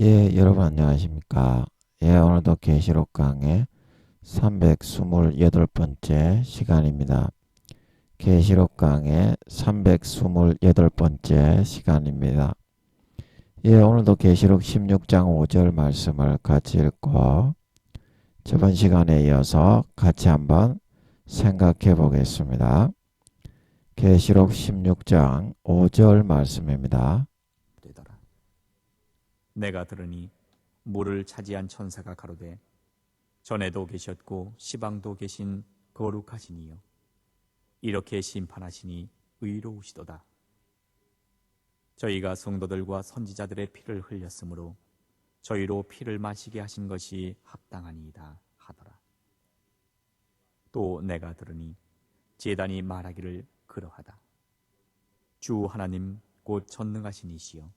예, 여러분 안녕하십니까? 예, 오늘도 계시록 강의 328번째 시간입니다. 계시록 강의 328번째 시간입니다. 예, 오늘도 계시록 16장 5절 말씀을 같이 읽고 저번 시간에 이어서 같이 한번 생각해 보겠습니다. 계시록 16장 5절 말씀입니다. 되더라. 내가 들으니 물을 차지한 천사가 가로되 전에도 계셨고 시방도 계신 거룩하시니요 이렇게 심판하시니 의로우시도다. 저희가 성도들과 선지자들의 피를 흘렸으므로 저희로 피를 마시게 하신 것이 합당하니이다 하더라. 또 내가 들으니 제단이 말하기를 그러하다. 주 하나님 곧 전능하신 이시여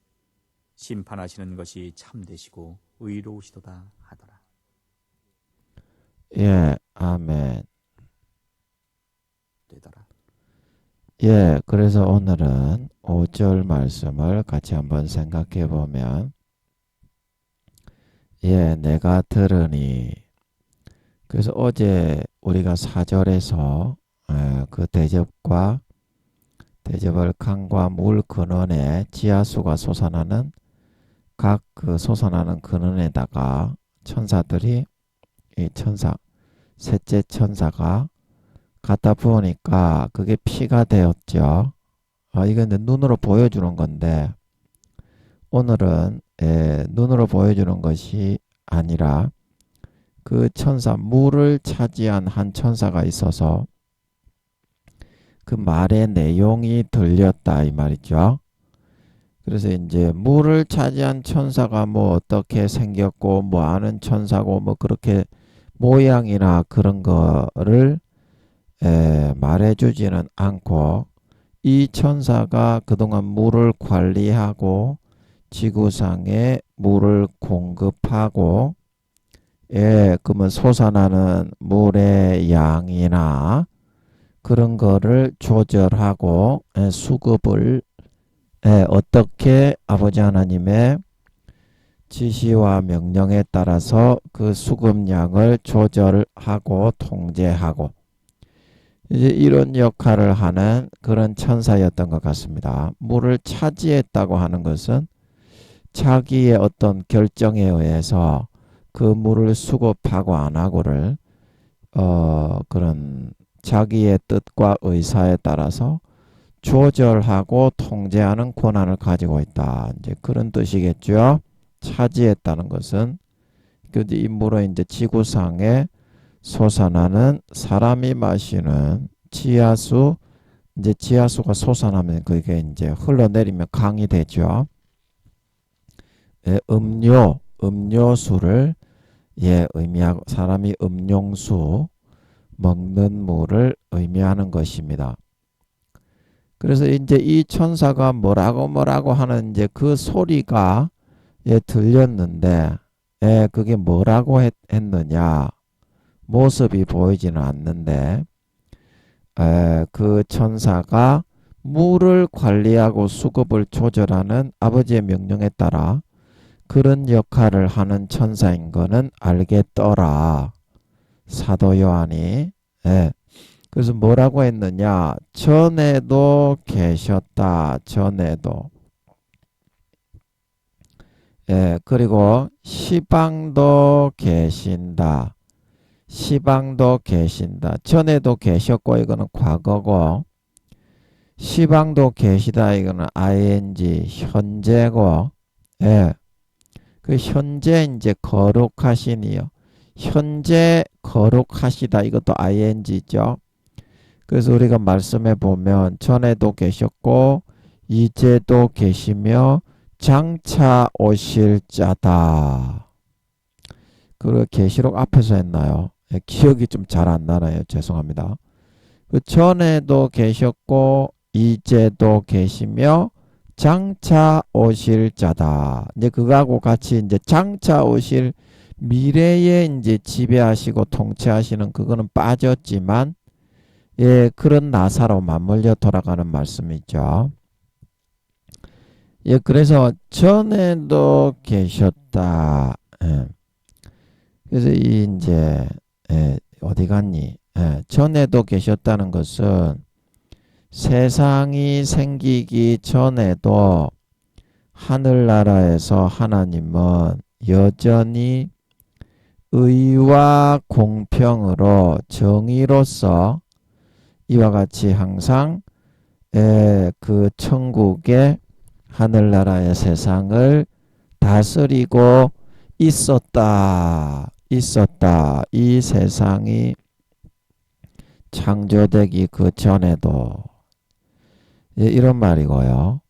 심판하시는 것이 참되시고 의로우시도다 하더라. 예, 아멘. 되더라. 예, 그래서 오늘은 5절 말씀을 같이 한번 생각해 보면, 예, 내가 들으니. 그래서 어제 우리가 4절에서 그 대접을 강과 물 근원에 지하수가 솟아나는 각 그 솟아나는 근원에다가 천사들이 셋째 천사가 갖다 부으니까 그게 피가 되었죠. 이건 눈으로 보여주는 건데 오늘은 눈으로 보여주는 것이 아니라 그 물을 차지한 한 천사가 있어서 그 말의 내용이 들렸다 이 말이죠. 그래서 이제 물을 차지한 천사가 뭐 어떻게 생겼고 뭐 하는 천사고 뭐 그렇게 모양이나 그런 거를 말해주지는 않고 이 천사가 그동안 물을 관리하고 지구상에 물을 공급하고 그러면 솟아나는 물의 양이나 그런 거를 조절하고 수급을 어떻게 아버지 하나님의 지시와 명령에 따라서 그 수급량을 조절하고 통제하고 이제 이런 역할을 하는 그런 천사였던 것 같습니다. 물을 차지했다고 하는 것은 자기의 어떤 결정에 의해서 그 물을 수급하고 안 하고를 그런 자기의 뜻과 의사에 따라서 조절하고 통제하는 권한을 가지고 있다. 이제 그런 뜻이겠죠. 차지했다는 것은 이 물은 이제 지구상에 솟아나는 사람이 마시는 지하수, 이제 지하수가 솟아나면 그게 이제 흘러내리면 강이 되죠. 음료수를 의미하고 사람이 음용수 먹는 물을 의미하는 것입니다. 그래서 이제 이 천사가 뭐라고 하는 이제 그 소리가 들렸는데 그게 뭐라고 했느냐 모습이 보이지는 않는데 그 천사가 물을 관리하고 수급을 조절하는 아버지의 명령에 따라 그런 역할을 하는 천사인 거는 알겠더라. 사도 요한이 그래서 뭐라고 했느냐 전에도 계셨다. 전에도 그리고 시방도 계신다. 시방도 계신다. 전에도 계셨고 이거는 과거고 시방도 계시다 이거는 ing 현재고 그 현재 이제 거룩하시니요. 현재 거룩하시다 이것도 ing죠. 그래서 우리가 말씀해 보면 전에도 계셨고 이제도 계시며 장차 오실 자다. 그 계시록 앞에서 했나요? 기억이 좀 잘 안 나나요? 죄송합니다. 그 전에도 계셨고 이제도 계시며 장차 오실 자다. 이제 그거하고 같이 이제 장차 오실 미래에 이제 지배하시고 통치하시는 그거는 빠졌지만 그런 나사로 맞물려 돌아가는 말씀이죠. 예, 그래서 전에도 계셨다. 예. 그래서 이 이제 어디 갔니? 전에도 계셨다는 것은 세상이 생기기 전에도 하늘나라에서 하나님은 여전히 의와 공평으로 정의로서 이와 같이 항상 그 천국의 하늘나라의 세상을 다스리고 있었다. 이 세상이 창조되기 그 전에도 이런 말이고요.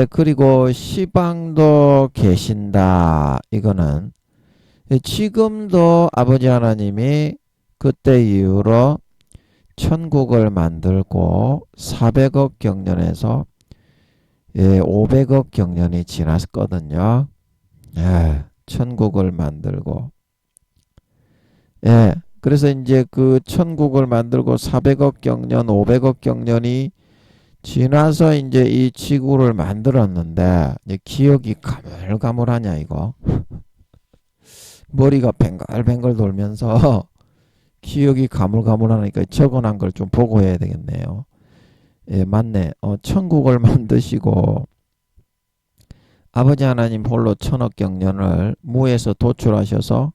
그리고 시방도 계신다. 이거는 지금도 아버지 하나님이 그때 이후로 천국을 만들고 400억 경년에서 500억 경년이 지났거든요. 천국을 만들고 그래서 이제 그 천국을 만들고 400억 경년, 500억 경년이 지나서 이제 이 지구를 만들었는데 이제 기억이 가물가물하냐 이거. 머리가 뱅글뱅글 돌면서 기억이 가물가물하니까 적어놓은 걸 좀 보고 해야 되겠네요. 맞네. 천국을 만드시고 아버지 하나님 홀로 천억 경년을 무에서 도출하셔서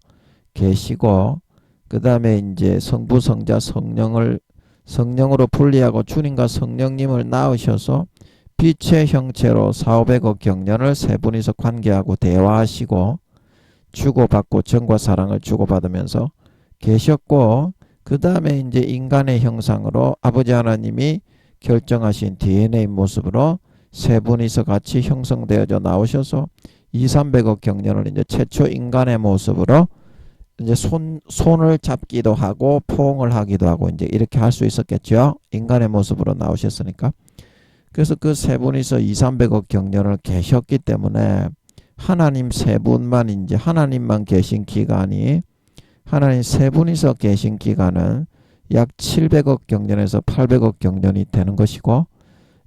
계시고 그 다음에 이제 성부 성자 성령으로 분리하고 주님과 성령님을 낳으셔서 빛의 형체로 4,500억 경년을 세 분이서 관계하고 대화하시고 주고받고 정과 사랑을 주고받으면서 계셨고 그 다음에 이제 인간의 형상으로 아버지 하나님이 결정하신 DNA 모습으로 세 분이서 같이 형성되어져 나오셔서 2,300억 경년을 이제 최초 인간의 모습으로 이제 손을 잡기도 하고 포옹을 하기도 하고 이제 이렇게 할 수 있었겠죠. 인간의 모습으로 나오셨으니까. 그래서 그 세 분이서 2,300억 경년을 계셨기 때문에 하나님 세 분만 이제 하나님만 계신 기간이 하나님 세 분이서 계신 기간은 약 700억 경년에서 800억 경년이 되는 것이고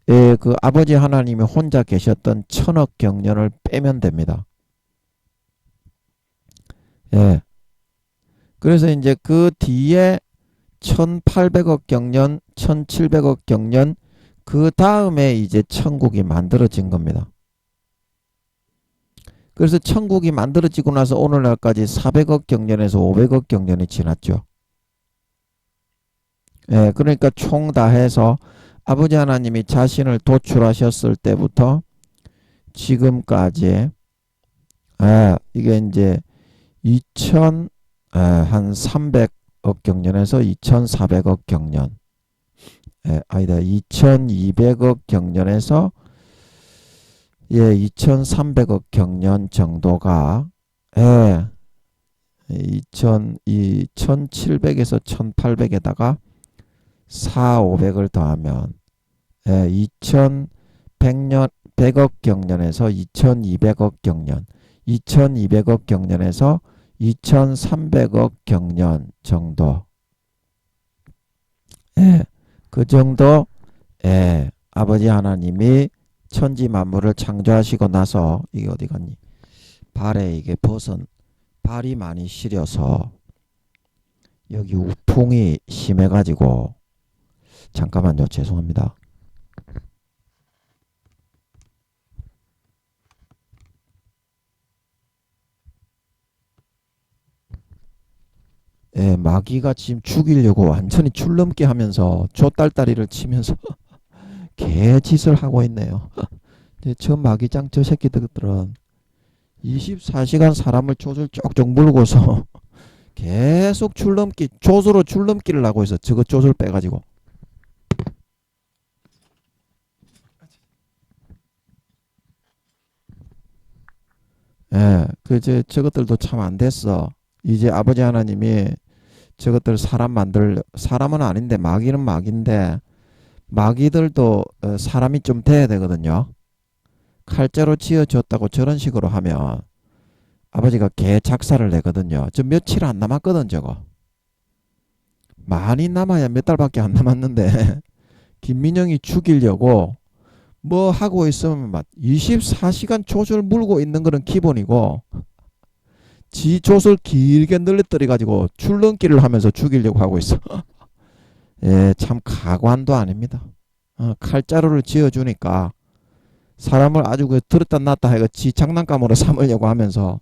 그 아버지 하나님이 혼자 계셨던 1,000억 경년을 빼면 됩니다. 그래서 이제 그 뒤에 1,800억 경년, 1,700억 경년 그 다음에 이제 천국이 만들어진 겁니다. 그래서 천국이 만들어지고 나서 오늘날까지 400억 경년에서 500억 경년이 지났죠. 그러니까 총 다 해서 아버지 하나님이 자신을 도출하셨을 때부터 지금까지 이게 이제 2한 300억 경년에서 2,400억 경년 아니다 2,200억 경년에서 2,300억 경년 정도가 2,700에서 1,800에다가 4, 500을 더하면 2,100년 100억 경년에서 2,200억 경년 2,200억 경년에서 2,300억 경년 정도 그 정도 아버지 하나님이 천지 만물을 창조하시고 나서 이게 어디 갔니? 발에 이게 발이 많이 시려서 여기 우풍이 심해가지고 잠깐만요. 죄송합니다. 마귀가 지금 죽이려고 완전히 출넘게 하면서 좆딸다리를 치면서 개짓을 하고 있네요. 저 마귀장 저 새끼들은 24시간 사람을 조 쪽쪽 물고서 계속 조수로 출넘기를 하고 있어. 저거 조수를 빼가지고. 저것들도 참 안 됐어. 이제 아버지 하나님이 저것들 사람은 아닌데 마귀는 마귀인데 마귀들도 사람이 좀 돼야 되거든요. 칼자로 지어줬다고 저런 식으로 하면 아버지가 개 작사를 내거든요. 저 며칠 안 남았거든 저거. 많이 남아야 몇 달밖에 안 남았는데 김민영이 죽이려고 뭐 하고 있으면 막 24시간 촛을 물고 있는 거는 기본이고 지 촛을 길게 늘려뜨려 가지고 출렁기를 하면서 죽이려고 하고 있어. 예, 참 가관도 아닙니다. 칼자루를 쥐어주니까 사람을 아주 그 들었다 놨다 해가 지 장난감으로 삼으려고 하면서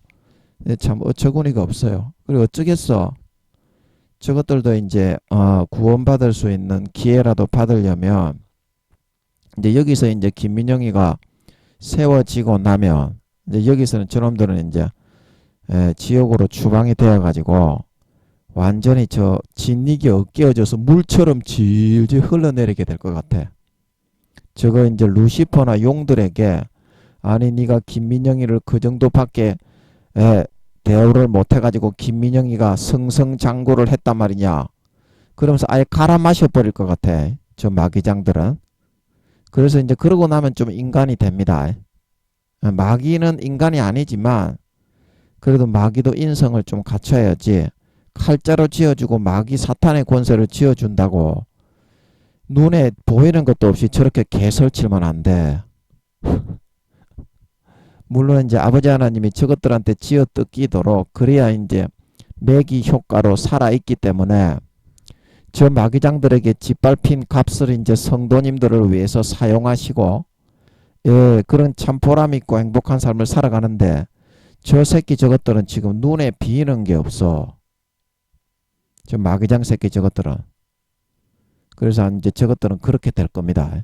예, 참 어처구니가 없어요. 그리고 어쩌겠어. 저것들도 이제 구원받을 수 있는 기회라도 받으려면 이제 여기서 이제 김민영이가 세워지고 나면 이제 여기서는 저놈들은 이제 지옥으로 추방이 되어 가지고 완전히 저 진흙이 엇깨어져서 물처럼 질질 흘러내리게 될 것 같아. 저거 이제 루시퍼나 용들에게 아니 네가 김민영이를 그 정도밖에 대우를 못 해가지고 김민영이가 승승장구를 했단 말이냐. 그러면서 아예 갈아 마셔버릴 것 같아. 저 마귀장들은. 그래서 이제 그러고 나면 좀 인간이 됩니다. 마귀는 인간이 아니지만 그래도 마귀도 인성을 좀 갖춰야지. 칼자로 쥐어주고 마귀 사탄의 권세를 쥐어준다고 눈에 보이는 것도 없이 저렇게 개설치면 안 돼. 물론 이제 아버지 하나님이 저것들한테 쥐어 뜯기도록 그래야 이제 매기 효과로 살아있기 때문에 저 마귀장들에게 짓밟힌 값을 이제 성도님들을 위해서 사용하시고 예, 그런 참 보람있고 행복한 삶을 살아가는데 저 새끼 저것들은 지금 눈에 비이는 게 없어. 저 마귀장 새끼 저것들은. 그래서 이제 저것들은 그렇게 될 겁니다.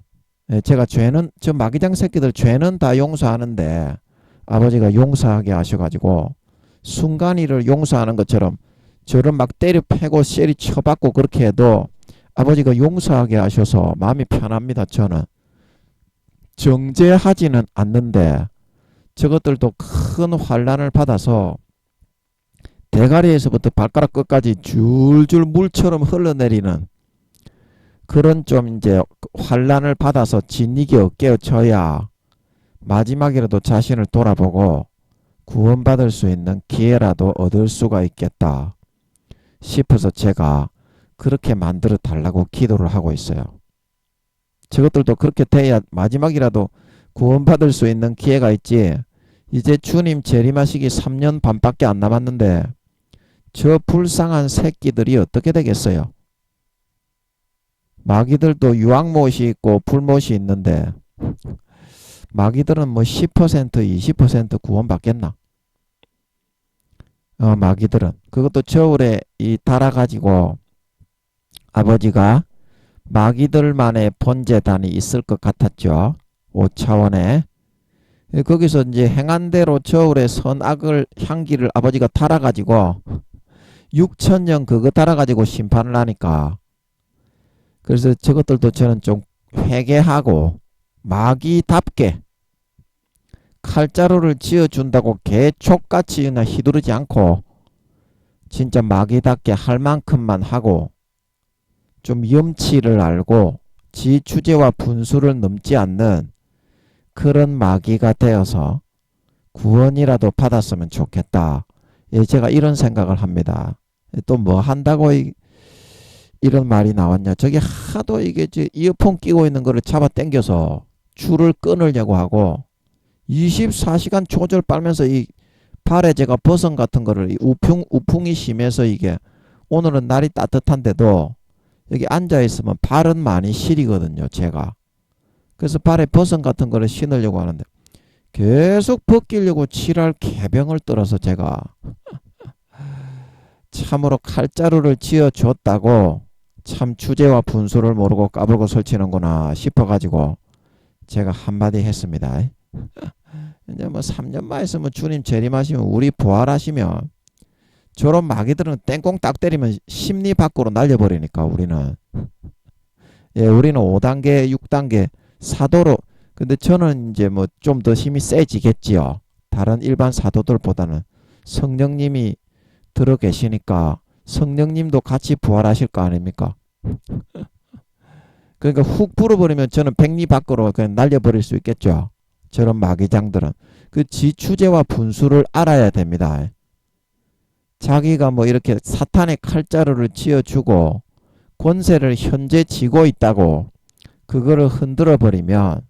예, 제가 죄는 저 마귀장 새끼들 죄는 다 용서하는데 아버지가 용서하게 하셔가지고 순간이를 용서하는 것처럼 저를 막 때려 패고 쎄리 쳐받고 그렇게 해도 아버지가 용서하게 하셔서 마음이 편합니다. 저는 정죄하지는 않는데 저것들도 큰 환난을 받아서 대가리에서부터 발가락 끝까지 줄줄 물처럼 흘러내리는 그런 좀 이제 환난을 받아서 진익이 엇깨어져야 마지막이라도 자신을 돌아보고 구원받을 수 있는 기회라도 얻을 수가 있겠다 싶어서 제가 그렇게 만들어 달라고 기도를 하고 있어요. 저것들도 그렇게 돼야 마지막이라도 구원받을 수 있는 기회가 있지. 이제 주님 재림하시기 3년 반밖에 안 남았는데 저 불쌍한 새끼들이 어떻게 되겠어요? 마귀들도 유황못이 있고 불못이 있는데 마귀들은 뭐 10% 20% 구원받겠나? 마귀들은 그것도 저울에 이 달아가지고 아버지가 마귀들만의 번제단이 있을 것 같았죠. 5차원에 거기서 이제 행한 대로 저울에 선악을 향기를 아버지가 달아가지고 6천년 그거 달아가지고 심판을 하니까 그래서 저것들도 저는 좀 회개하고 마귀답게 칼자루를 쥐어준다고 개촉같이 그냥 휘두르지 않고 진짜 마귀답게 할 만큼만 하고 좀 염치를 알고 지 주제와 분수를 넘지 않는 그런 마귀가 되어서 구원이라도 받았으면 좋겠다. 예, 제가 이런 생각을 합니다. 또 뭐 한다고 이런 말이 나왔냐. 저게 하도 이게 이어폰 끼고 있는 거를 잡아 당겨서 줄을 끊으려고 하고 24시간 초절 빨면서 이 발에 제가 버선 같은 거를 우풍이 심해서 이게 오늘은 날이 따뜻한데도 여기 앉아있으면 발은 많이 시리거든요. 제가. 그래서 발에 버선 같은 거를 신으려고 하는데 계속 벗기려고 칠할 개병을 떨어서 제가 참으로 칼자루를 쥐어줬다고 참 주제와 분수를 모르고 까불고 설치는구나 싶어가지고 제가 한마디 했습니다. 이제 뭐 3년만 있으면 주님 재림하시면 우리 부활하시면 저런 마귀들은 땡꽁 딱 때리면 심리 밖으로 날려버리니까 우리는 예, 우리는 5단계 6단계 사도로 근데 저는 이제 뭐 좀 더 힘이 세지겠지요. 다른 일반 사도들보다는 성령님이 들어 계시니까 성령님도 같이 부활하실 거 아닙니까? 그러니까 훅 불어버리면 저는 백리 밖으로 그냥 날려버릴 수 있겠죠. 저런 마귀장들은 그 지추제와 분수를 알아야 됩니다. 자기가 뭐 이렇게 사탄의 칼자루를 쥐어주고 권세를 현재 쥐고 있다고 그거를 흔들어 버리면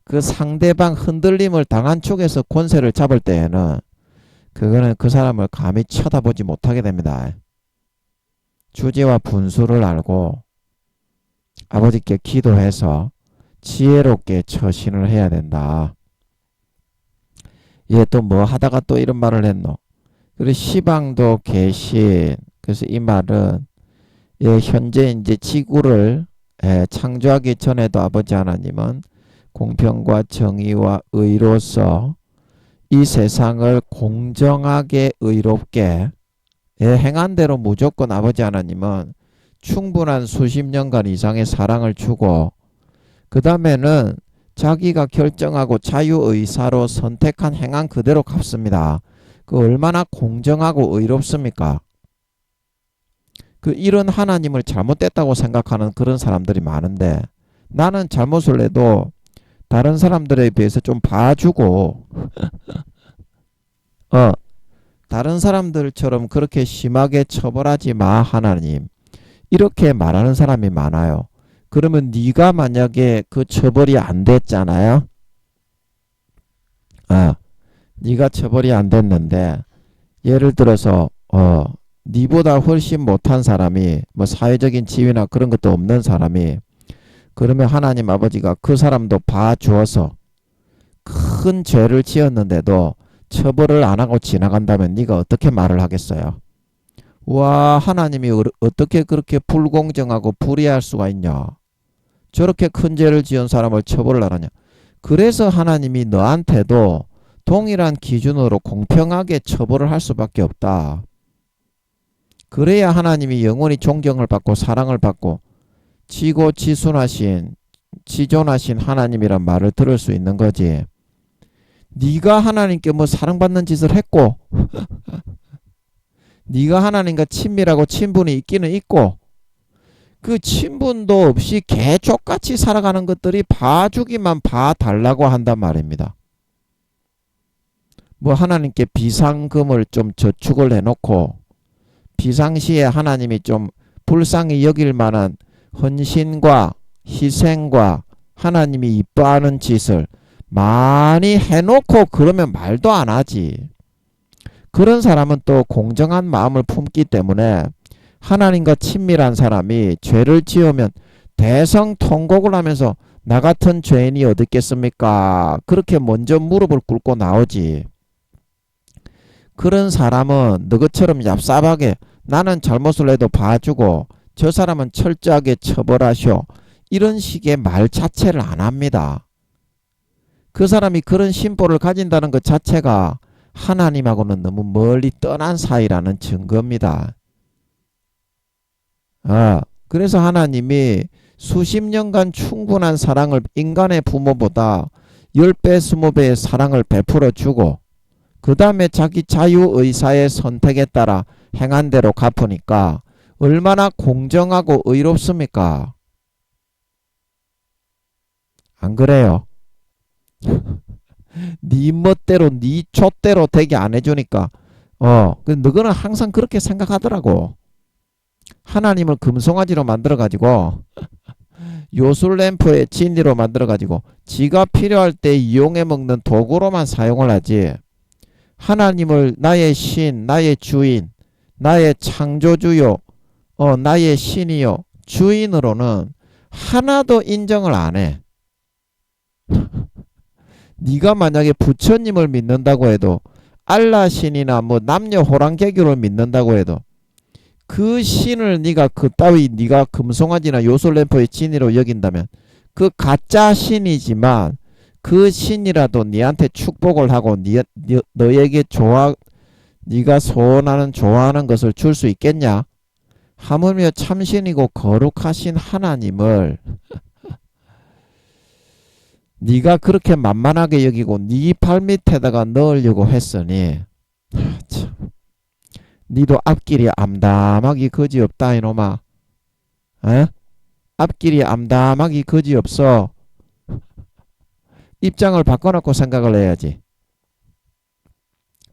그 상대방 흔들림을 당한 쪽에서 권세를 잡을 때에는 그거는 그 사람을 감히 쳐다보지 못하게 됩니다. 주제와 분수를 알고 아버지께 기도해서 지혜롭게 처신을 해야 된다. 얘 또 뭐 하다가 또 이런 말을 했노? 그리고 시방도 계신. 그래서 이 말은 현재 이제 지구를 창조하기 전에도 아버지 하나님은 공평과 정의와 의로서 이 세상을 공정하게 의롭게 행한 대로 무조건 아버지 하나님은 충분한 수십 년간 이상의 사랑을 주고 그 다음에는 자기가 결정하고 자유의사로 선택한 행한 그대로 갚습니다. 그 얼마나 공정하고 의롭습니까? 그 이런 하나님을 잘못됐다고 생각하는 그런 사람들이 많은데 나는 잘못을 해도 다른 사람들에 비해서 좀 봐주고 다른 사람들처럼 그렇게 심하게 처벌하지 마 하나님 이렇게 말하는 사람이 많아요. 그러면 네가 만약에 그 처벌이 안 됐잖아요. 네가 처벌이 안 됐는데 예를 들어서 니보다 훨씬 못한 사람이 뭐 사회적인 지위나 그런 것도 없는 사람이 그러면 하나님 아버지가 그 사람도 봐주어서 큰 죄를 지었는데도 처벌을 안 하고 지나간다면 네가 어떻게 말을 하겠어요? 와 하나님이 어떻게 그렇게 불공정하고 불의할 수가 있냐? 저렇게 큰 죄를 지은 사람을 처벌을 안 하냐? 그래서 하나님이 너한테도 동일한 기준으로 공평하게 처벌을 할 수밖에 없다. 그래야 하나님이 영원히 존경을 받고 사랑을 받고 지고지순하신 지존하신 하나님이란 말을 들을 수 있는 거지. 네가 하나님께 뭐 사랑받는 짓을 했고 네가 하나님과 친밀하고 친분이 있기는 있고 그 친분도 없이 개족같이 살아가는 것들이 봐주기만 봐달라고 한단 말입니다. 뭐 하나님께 비상금을 좀 저축을 해놓고 비상시에 하나님이 좀 불쌍히 여길 만한 헌신과 희생과 하나님이 이뻐하는 짓을 많이 해놓고 그러면 말도 안 하지. 그런 사람은 또 공정한 마음을 품기 때문에 하나님과 친밀한 사람이 죄를 지으면 대성통곡을 하면서 나 같은 죄인이 어디 있겠습니까? 그렇게 먼저 무릎을 꿇고 나오지. 그런 사람은 너희처럼 얍삽하게 나는 잘못을 해도 봐주고 저 사람은 철저하게 처벌하쇼. 이런 식의 말 자체를 안 합니다. 그 사람이 그런 심보를 가진다는 것 자체가 하나님하고는 너무 멀리 떠난 사이라는 증거입니다. 그래서 하나님이 수십 년간 충분한 사랑을 인간의 부모보다 10배, 20배의 사랑을 베풀어 주고 그 다음에 자기 자유의사의 선택에 따라 행한 대로 갚으니까 얼마나 공정하고 의롭습니까? 안 그래요? 네 멋대로 네 좆대로 되게 안 해주니까 너는 항상 그렇게 생각하더라고. 하나님을 금송아지로 만들어가지고 요술램프의 진리로 만들어가지고 지가 필요할 때 이용해 먹는 도구로만 사용을 하지 하나님을 나의 신, 나의 주인, 나의 창조주요, 나의 신이요, 주인으로는 하나도 인정을 안 해. 네가 만약에 부처님을 믿는다고 해도 알라 신이나 뭐 남녀 호랑개교를 믿는다고 해도 그 신을 네가 그따위 네가 금송아지나 요술램프의 진이로 여긴다면 그 가짜 신이지만 그 신이라도 네한테 축복을 하고 너에게 네가 소원하는 좋아하는 것을 줄 수 있겠냐? 하물며 참신이고 거룩하신 하나님을 네가 그렇게 만만하게 여기고 네 발밑에다가 넣으려고 했으니 참, 니도 앞길이 암담하기 거지없다 이놈아. 앞길이 암담하기 거지없어. 입장을 바꿔놓고 생각을 해야지.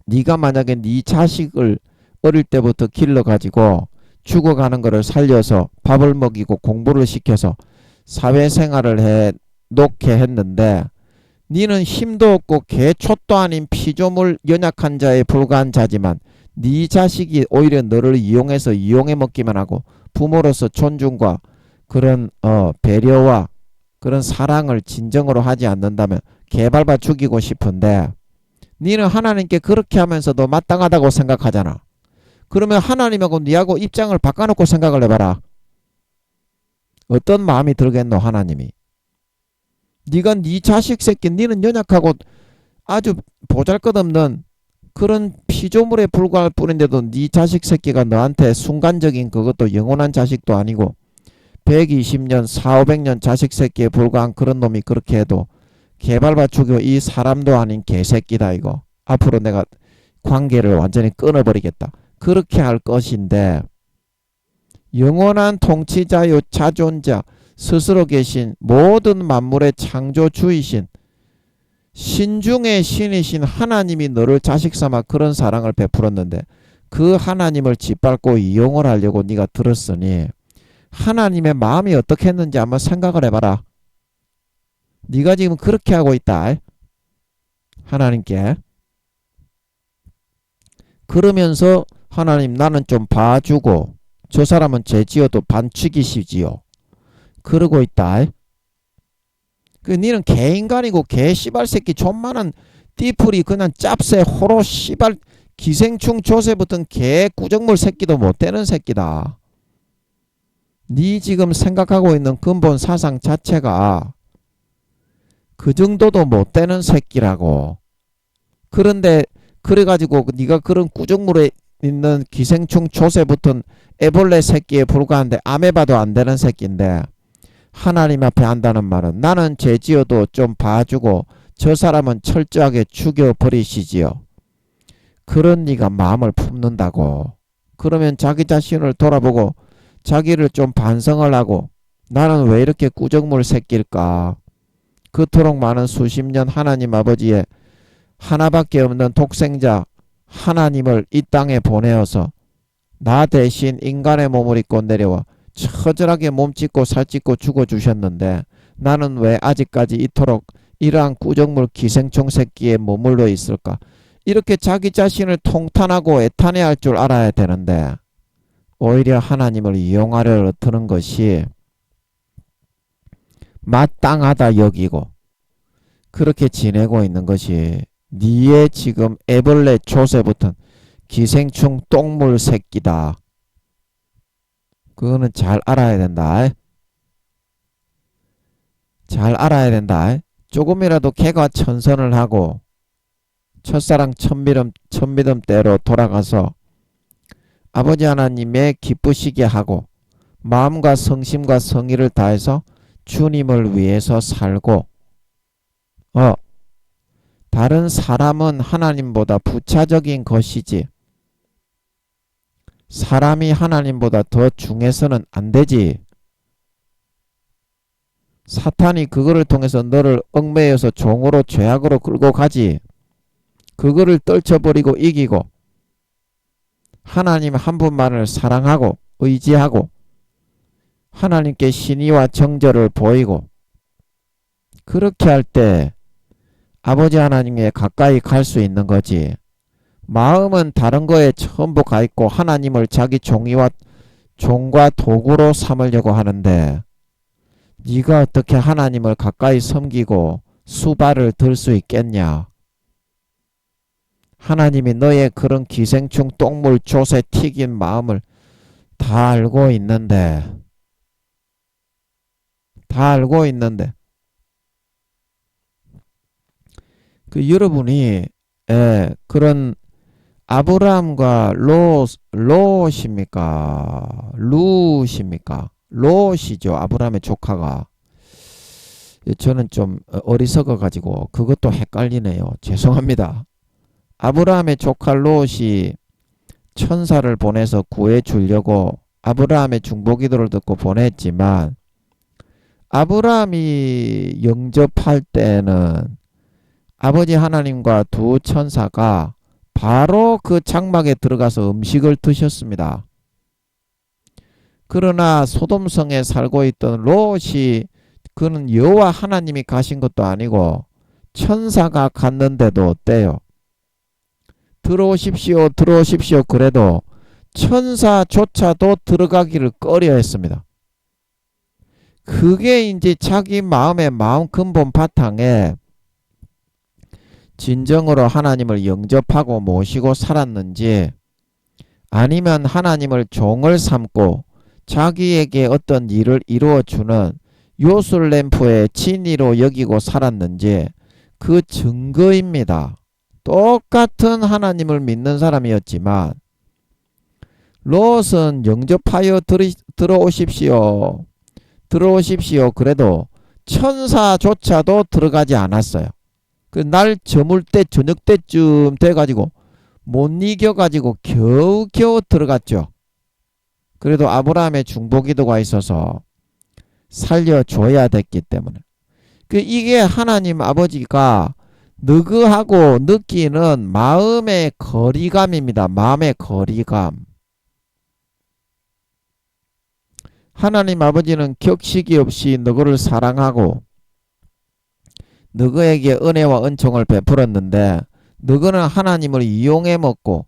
네가 만약에 네 자식을 어릴 때부터 길러가지고 죽어가는 거를 살려서 밥을 먹이고 공부를 시켜서 사회생활을 해 놓게 했는데 니는 힘도 없고 개촛도 아닌 피조물 연약한 자에 불과한 자지만 네 자식이 오히려 너를 이용해서 이용해 먹기만 하고 부모로서 존중과 그런 배려와 그런 사랑을 진정으로 하지 않는다면 개밟아 죽이고 싶은데 니는 하나님께 그렇게 하면서도 마땅하다고 생각하잖아. 그러면 하나님하고 니하고 입장을 바꿔놓고 생각을 해봐라. 어떤 마음이 들겠노 하나님이. 니가 니 자식 새끼 니는 연약하고 아주 보잘것없는 그런 피조물에 불과할 뿐인데도 니 자식 새끼가 너한테 순간적인 그것도 영원한 자식도 아니고 120년 4,500년 자식 새끼에 불과한 그런 놈이 그렇게 해도 개발바 죽여 이 사람도 아닌 개새끼다 이거. 앞으로 내가 관계를 완전히 끊어버리겠다. 그렇게 할 것인데 영원한 통치자요 자존자 스스로 계신 모든 만물의 창조주이신 신중의 신이신 하나님이 너를 자식 삼아 그런 사랑을 베풀었는데 그 하나님을 짓밟고 이용을 하려고 네가 들었으니 하나님의 마음이 어떻게 했는지 한번 생각을 해봐라. 네가 지금 그렇게 하고 있다. 하나님께. 그러면서 하나님 나는 좀 봐주고 저 사람은 죄지어도 반칙이시지요. 그러고 있다. 그 니는 개인간이고 개 씨발 새끼 존만한 띠풀이 그냥 짭새 호로 씨발 기생충 조세 붙은 개 구정물 새끼도 못 되는 새끼다. 니 지금 생각하고 있는 근본 사상 자체가 그 정도도 못 되는 새끼라고. 그런데 그래가지고 네가 그런 구정물에 있는 기생충 조세 붙은 애벌레 새끼에 불과한데 아메바도 안 되는 새끼인데 하나님 앞에 한다는 말은 나는 죄지어도 좀 봐주고 저 사람은 철저하게 죽여버리시지요. 그런 네가 마음을 품는다고. 그러면 자기 자신을 돌아보고 자기를 좀 반성을 하고 나는 왜 이렇게 구정물 새끼일까. 그토록 많은 수십 년 하나님 아버지의 하나밖에 없는 독생자 하나님을 이 땅에 보내어서 나 대신 인간의 몸을 입고 내려와 처절하게 몸짓고 살짓고 죽어주셨는데 나는 왜 아직까지 이토록 이러한 구정물 기생충 새끼에 머물러 있을까. 이렇게 자기 자신을 통탄하고 애탄해할 줄 알아야 되는데 오히려 하나님을 이용하려 드는 것이 마땅하다 여기고 그렇게 지내고 있는 것이 니의 지금 애벌레 조세 붙은 기생충 똥물 새끼다. 그거는 잘 알아야 된다. 잘 알아야 된다. 조금이라도 개가 천선을 하고 첫사랑 천미듬대로 돌아가서 아버지 하나님의 기쁘시게 하고 마음과 성심과 성의를 다해서 주님을 위해서 살고 다른 사람은 하나님보다 부차적인 것이지 사람이 하나님보다 더 중해서는 안 되지. 사탄이 그거를 통해서 너를 얽매여서 종으로 죄악으로 끌고 가지. 그거를 떨쳐버리고 이기고 하나님 한 분만을 사랑하고 의지하고 하나님께 신의와 정절을 보이고 그렇게 할 때 아버지 하나님에 가까이 갈 수 있는 거지. 마음은 다른 거에 전부 가 있고 하나님을 자기 종과 도구로 삼으려고 하는데 네가 어떻게 하나님을 가까이 섬기고 수발을 들 수 있겠냐. 하나님이 너의 그런 기생충 똥물 조세 튀긴 마음을 다 알고 있는데 그 여러분이 그런 아브라함과 롯입니까? 룻입니까? 롯이죠. 아브라함의 조카가. 저는 좀 어리석어 가지고 그것도 헷갈리네요. 죄송합니다. 아브라함의 조카 롯이 천사를 보내서 구해주려고 아브라함의 중보기도를 듣고 보냈지만 아브라함이 영접할 때는 아버지 하나님과 두 천사가 바로 그 장막에 들어가서 음식을 드셨습니다. 그러나 소돔성에 살고 있던 롯이 그는 여호와 하나님이 가신 것도 아니고 천사가 갔는데도 어때요? 들어오십시오, 들어오십시오. 그래도 천사조차도 들어가기를 꺼려 했습니다. 그게 이제 자기 마음의 마음 근본 바탕에 진정으로 하나님을 영접하고 모시고 살았는지, 아니면 하나님을 종을 삼고 자기에게 어떤 일을 이루어주는 요술램프의 진이로 여기고 살았는지 그 증거입니다. 똑같은 하나님을 믿는 사람이었지만 롯은 영접하여 들어오십시오. 들어오십시오. 그래도 천사조차도 들어가지 않았어요. 그 날 저물 때 저녁 때쯤 돼가지고 못 이겨가지고 겨우겨우 들어갔죠. 그래도 아브라함의 중보기도가 있어서 살려줘야 됐기 때문에. 이게 하나님 아버지가 느그하고 느끼는 마음의 거리감입니다. 마음의 거리감. 하나님 아버지는 격식이 없이 너그를 사랑하고 너그에게 은혜와 은총을 베풀었는데, 너그는 하나님을 이용해 먹고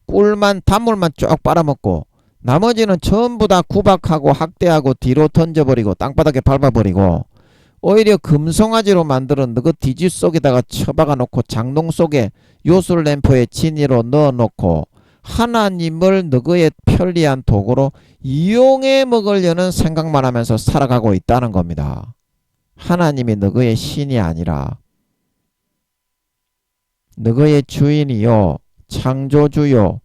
꿀만 단물만 쭉 빨아먹고 나머지는 전부 다 구박하고 학대하고 뒤로 던져버리고 땅바닥에 밟아버리고, 오히려 금송아지로 만드는 너그 뒤지 속에다가 처박아 놓고 장롱 속에 요술램프의 진이로 넣어놓고 하나님을 너그의 편리한 도구로 이용해 먹으려는 생각만 하면서 살아가고 있다는 겁니다. 하나님이 너그의 신이 아니라, 너그의 주인이요, 창조주요,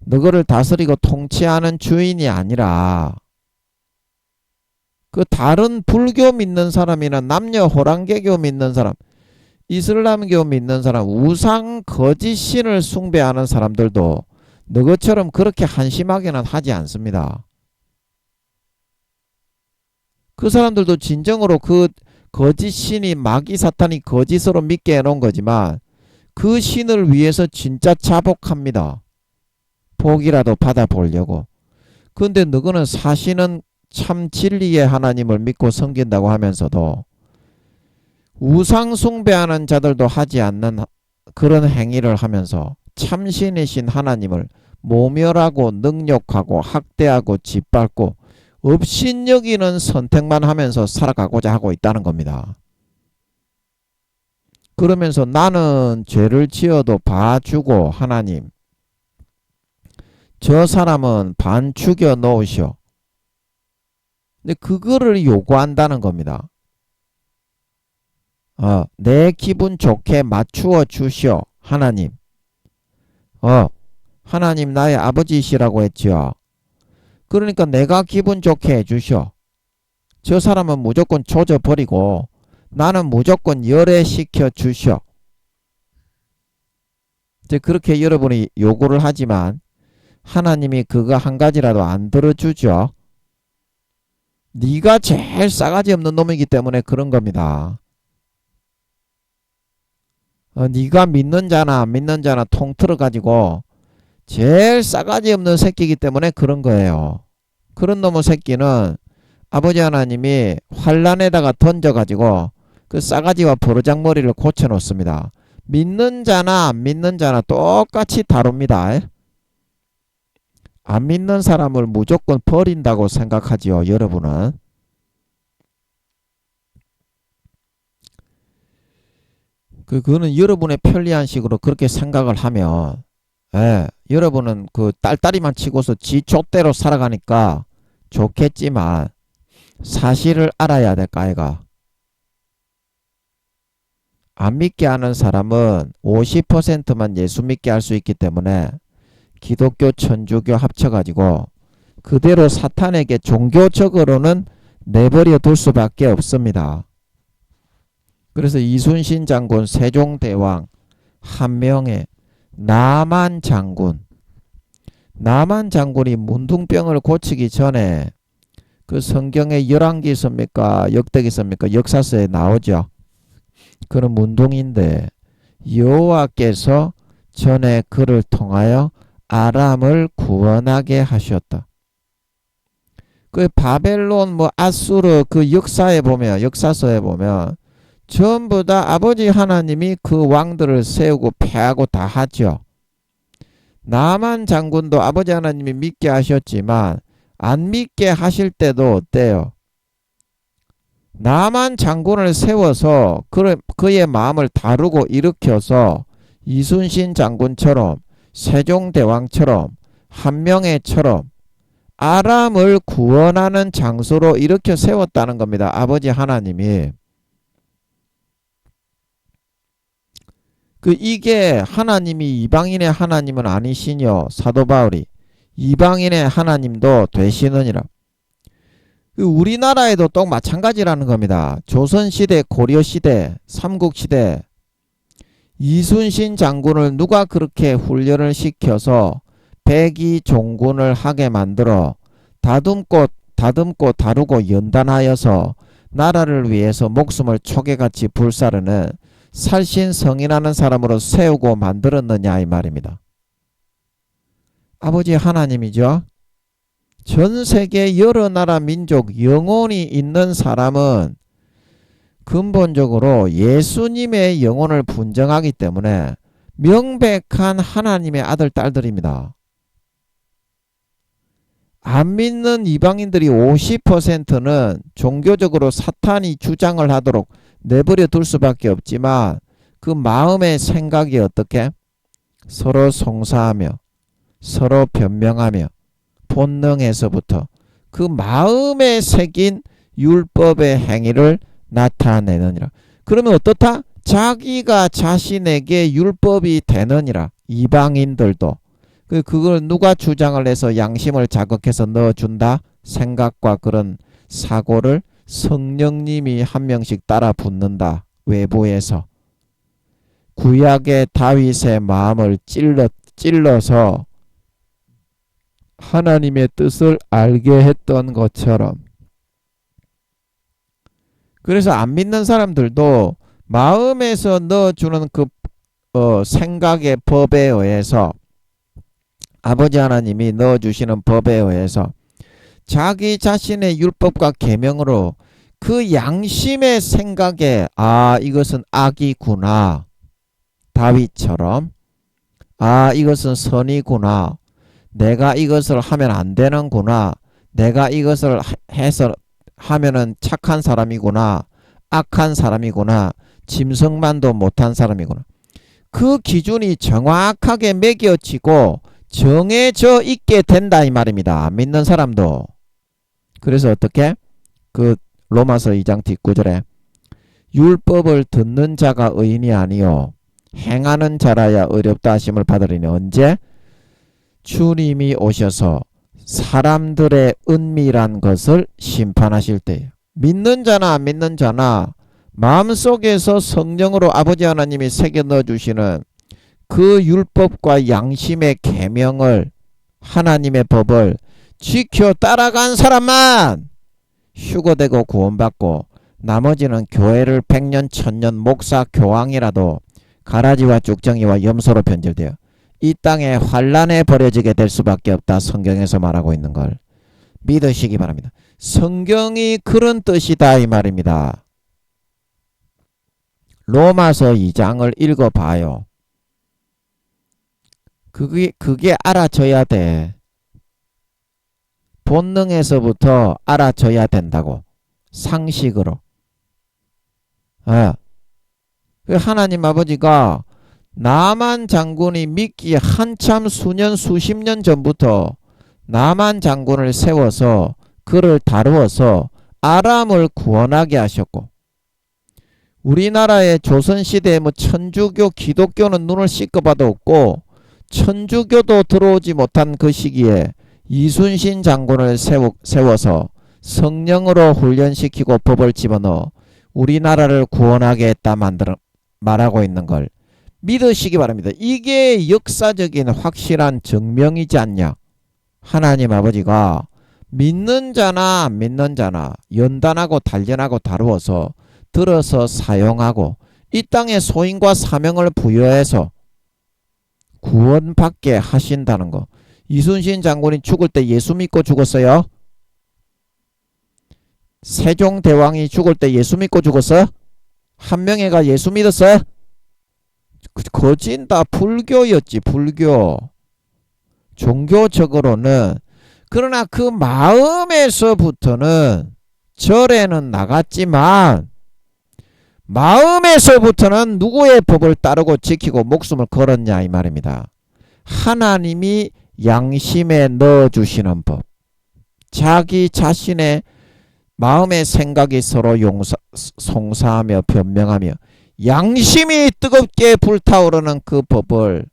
너그를 다스리고 통치하는 주인이 아니라 그 다른 불교 믿는 사람이나 남녀 호랑개교 믿는 사람, 이슬람교 믿는 사람, 우상 거짓 신을 숭배하는 사람들도 너그처럼 그렇게 한심하게는 하지 않습니다. 그 사람들도 진정으로 그 거짓 신이 마귀 사탄이 거짓으로 믿게 해놓은 거지만 그 신을 위해서 진짜 자복합니다. 복이라도 받아보려고. 근데 너그는 사실은 참 진리의 하나님을 믿고 섬긴다고 하면서도 우상 숭배하는 자들도 하지 않는 그런 행위를 하면서 참신이신 하나님을 모멸하고 능욕하고 학대하고 짓밟고 업신여기는 선택만 하면서 살아가고자 하고 있다는 겁니다. 그러면서 나는 죄를 지어도 봐주고 하나님, 저 사람은 반 죽여 놓으시오. 근데 그거를 요구한다는 겁니다. 내 기분 좋게 맞추어 주시오 하나님. 하나님 나의 아버지시라고 했죠. 그러니까 내가 기분 좋게 해주시오. 저 사람은 무조건 조져버리고 나는 무조건 열애시켜 주시오. 이제 그렇게 여러분이 요구를 하지만 하나님이 그거 한 가지라도 안 들어주죠. 네가 제일 싸가지 없는 놈이기 때문에 그런 겁니다. 네가 믿는 자나 안 믿는 자나 통틀어 가지고 제일 싸가지 없는 새끼이기 때문에 그런 거예요. 그런 놈의 새끼는 아버지 하나님이 환란에다가 던져가지고 그 싸가지와 버르장머리를 고쳐놓습니다. 믿는 자나 안 믿는 자나 똑같이 다룹니다. 안 믿는 사람을 무조건 버린다고 생각하지요, 여러분은. 그거는 여러분의 편리한 식으로 그렇게 생각을 하면, 여러분은 그 딸딸이만 치고서 지 족대로 살아가니까 좋겠지만 사실을 알아야 될까 아이가. 안 믿게 하는 사람은 50%만 예수 믿게 할 수 있기 때문에 기독교 천주교 합쳐가지고 그대로 사탄에게 종교적으로는 내버려 둘 수밖에 없습니다. 그래서 이순신 장군, 세종대왕, 한명회, 남한 장군이 문둥병을 고치기 전에 그 성경에 열왕기 있습니까? 역대기 있습니까? 역사서에 나오죠. 그런 문둥인데 여호와께서 전에 그를 통하여 아람을 구원하게 하셨다. 그 바벨론 뭐 아수르 그 역사에 보면 역사서에 보면 전부 다 아버지 하나님이 그 왕들을 세우고 패하고 다 하죠. 나만 장군도 아버지 하나님이 믿게 하셨지만 안 믿게 하실 때도 어때요? 나만 장군을 세워서 그의 마음을 다루고 일으켜서 이순신 장군처럼 세종대왕처럼 한명회처럼 아람을 구원하는 장소로 일으켜 세웠다는 겁니다. 아버지 하나님이. 이게 하나님이 이방인의 하나님은 아니시뇨. 사도 바울이 이방인의 하나님도 되시느니라. 우리나라에도 또 마찬가지라는 겁니다. 조선시대, 고려시대, 삼국시대 이순신 장군을 누가 그렇게 훈련을 시켜서 백의종군을 하게 만들어 다듬고 다루고 연단하여서 나라를 위해서 목숨을 초계같이 불사르는 살신성인하는 사람으로 세우고 만들었느냐 이 말입니다. 아버지 하나님이죠. 전 세계 여러 나라 민족 영혼이 있는 사람은 근본적으로 예수님의 영혼을 분정하기 때문에 명백한 하나님의 아들 딸들입니다. 안 믿는 이방인들이 50%는 종교적으로 사탄이 주장을 하도록 내버려 둘 수밖에 없지만 그 마음의 생각이 어떻게? 서로 송사하며 서로 변명하며 본능에서부터 그 마음에 새긴 율법의 행위를 나타내느니라. 그러면 어떻다? 자기가 자신에게 율법이 되느니라. 이방인들도. 그걸 누가 주장을 해서 양심을 자극해서 넣어준다? 생각과 그런 사고를 성령님이 한 명씩 따라 붙는다. 외부에서. 구약의 다윗의 마음을 찔러서 하나님의 뜻을 알게 했던 것처럼. 그래서 안 믿는 사람들도 마음에서 넣어주는 그 생각의 법에 의해서 아버지 하나님이 넣어주시는 법에 의해서 자기 자신의 율법과 계명으로 그 양심의 생각에 이것은 악이구나. 다윗처럼 이것은 선이구나. 내가 이것을 하면 안 되는구나. 내가 이것을 해서 하면은 착한 사람이구나. 악한 사람이구나. 짐승만도 못한 사람이구나. 그 기준이 정확하게 매겨지고 정해져 있게 된다 이 말입니다. 믿는 사람도. 그래서 어떻게? 로마서 2장 뒷구절에 율법을 듣는 자가 의인이 아니요 행하는 자라야 의롭다 하심을 받으리니 언제? 주님이 오셔서 사람들의 은밀한 것을 심판하실 때에 믿는 자나 안 믿는 자나 마음속에서 성령으로 아버지 하나님이 새겨 넣어주시는 그 율법과 양심의 계명을 하나님의 법을 지켜 따라간 사람만 휴거되고 구원받고 나머지는 교회를 100년 1000년 목사 교황이라도 가라지와 쭉정이와 염소로 변질되어 이 땅에 환란에 버려지게 될 수밖에 없다. 성경에서 말하고 있는 걸 믿으시기 바랍니다. 성경이 그런 뜻이다 이 말입니다. 로마서 2장을 읽어봐요. 그게 알아져야 돼. 본능에서부터 알아져야 된다고. 상식으로. 하나님 아버지가 나만 장군이 믿기에 한참 수년 수십 년 전부터 나만 장군을 세워서 그를 다루어서 아람을 구원하게 하셨고 우리나라의 조선시대에 천주교 기독교는 눈을 씻어봐도 없고 천주교도 들어오지 못한 그 시기에 이순신 장군을 세워서 성령으로 훈련시키고 법을 집어넣어 우리나라를 구원하게 했다 말하고 있는 걸 믿으시기 바랍니다. 이게 역사적인 확실한 증명이지 않냐. 하나님 아버지가 믿는 자나 안 믿는 자나 연단하고 단련하고 다루어서 들어서 사용하고 이 땅에 소임과 사명을 부여해서 구원받게 하신다는 거. 이순신 장군이 죽을 때 예수 믿고 죽었어요? 세종대왕이 죽을 때 예수 믿고 죽었어? 한명회가 예수 믿었어? 거진 다 불교였지, 불교. 종교적으로는. 그러나 그 마음에서부터는 절에는 나갔지만 마음에서부터는 누구의 법을 따르고 지키고 목숨을 걸었냐 이 말입니다. 하나님이 양심에 넣어주시는 법. 자기 자신의 마음의 생각이 서로 송사하며 변명하며 양심이 뜨겁게 불타오르는 그 법을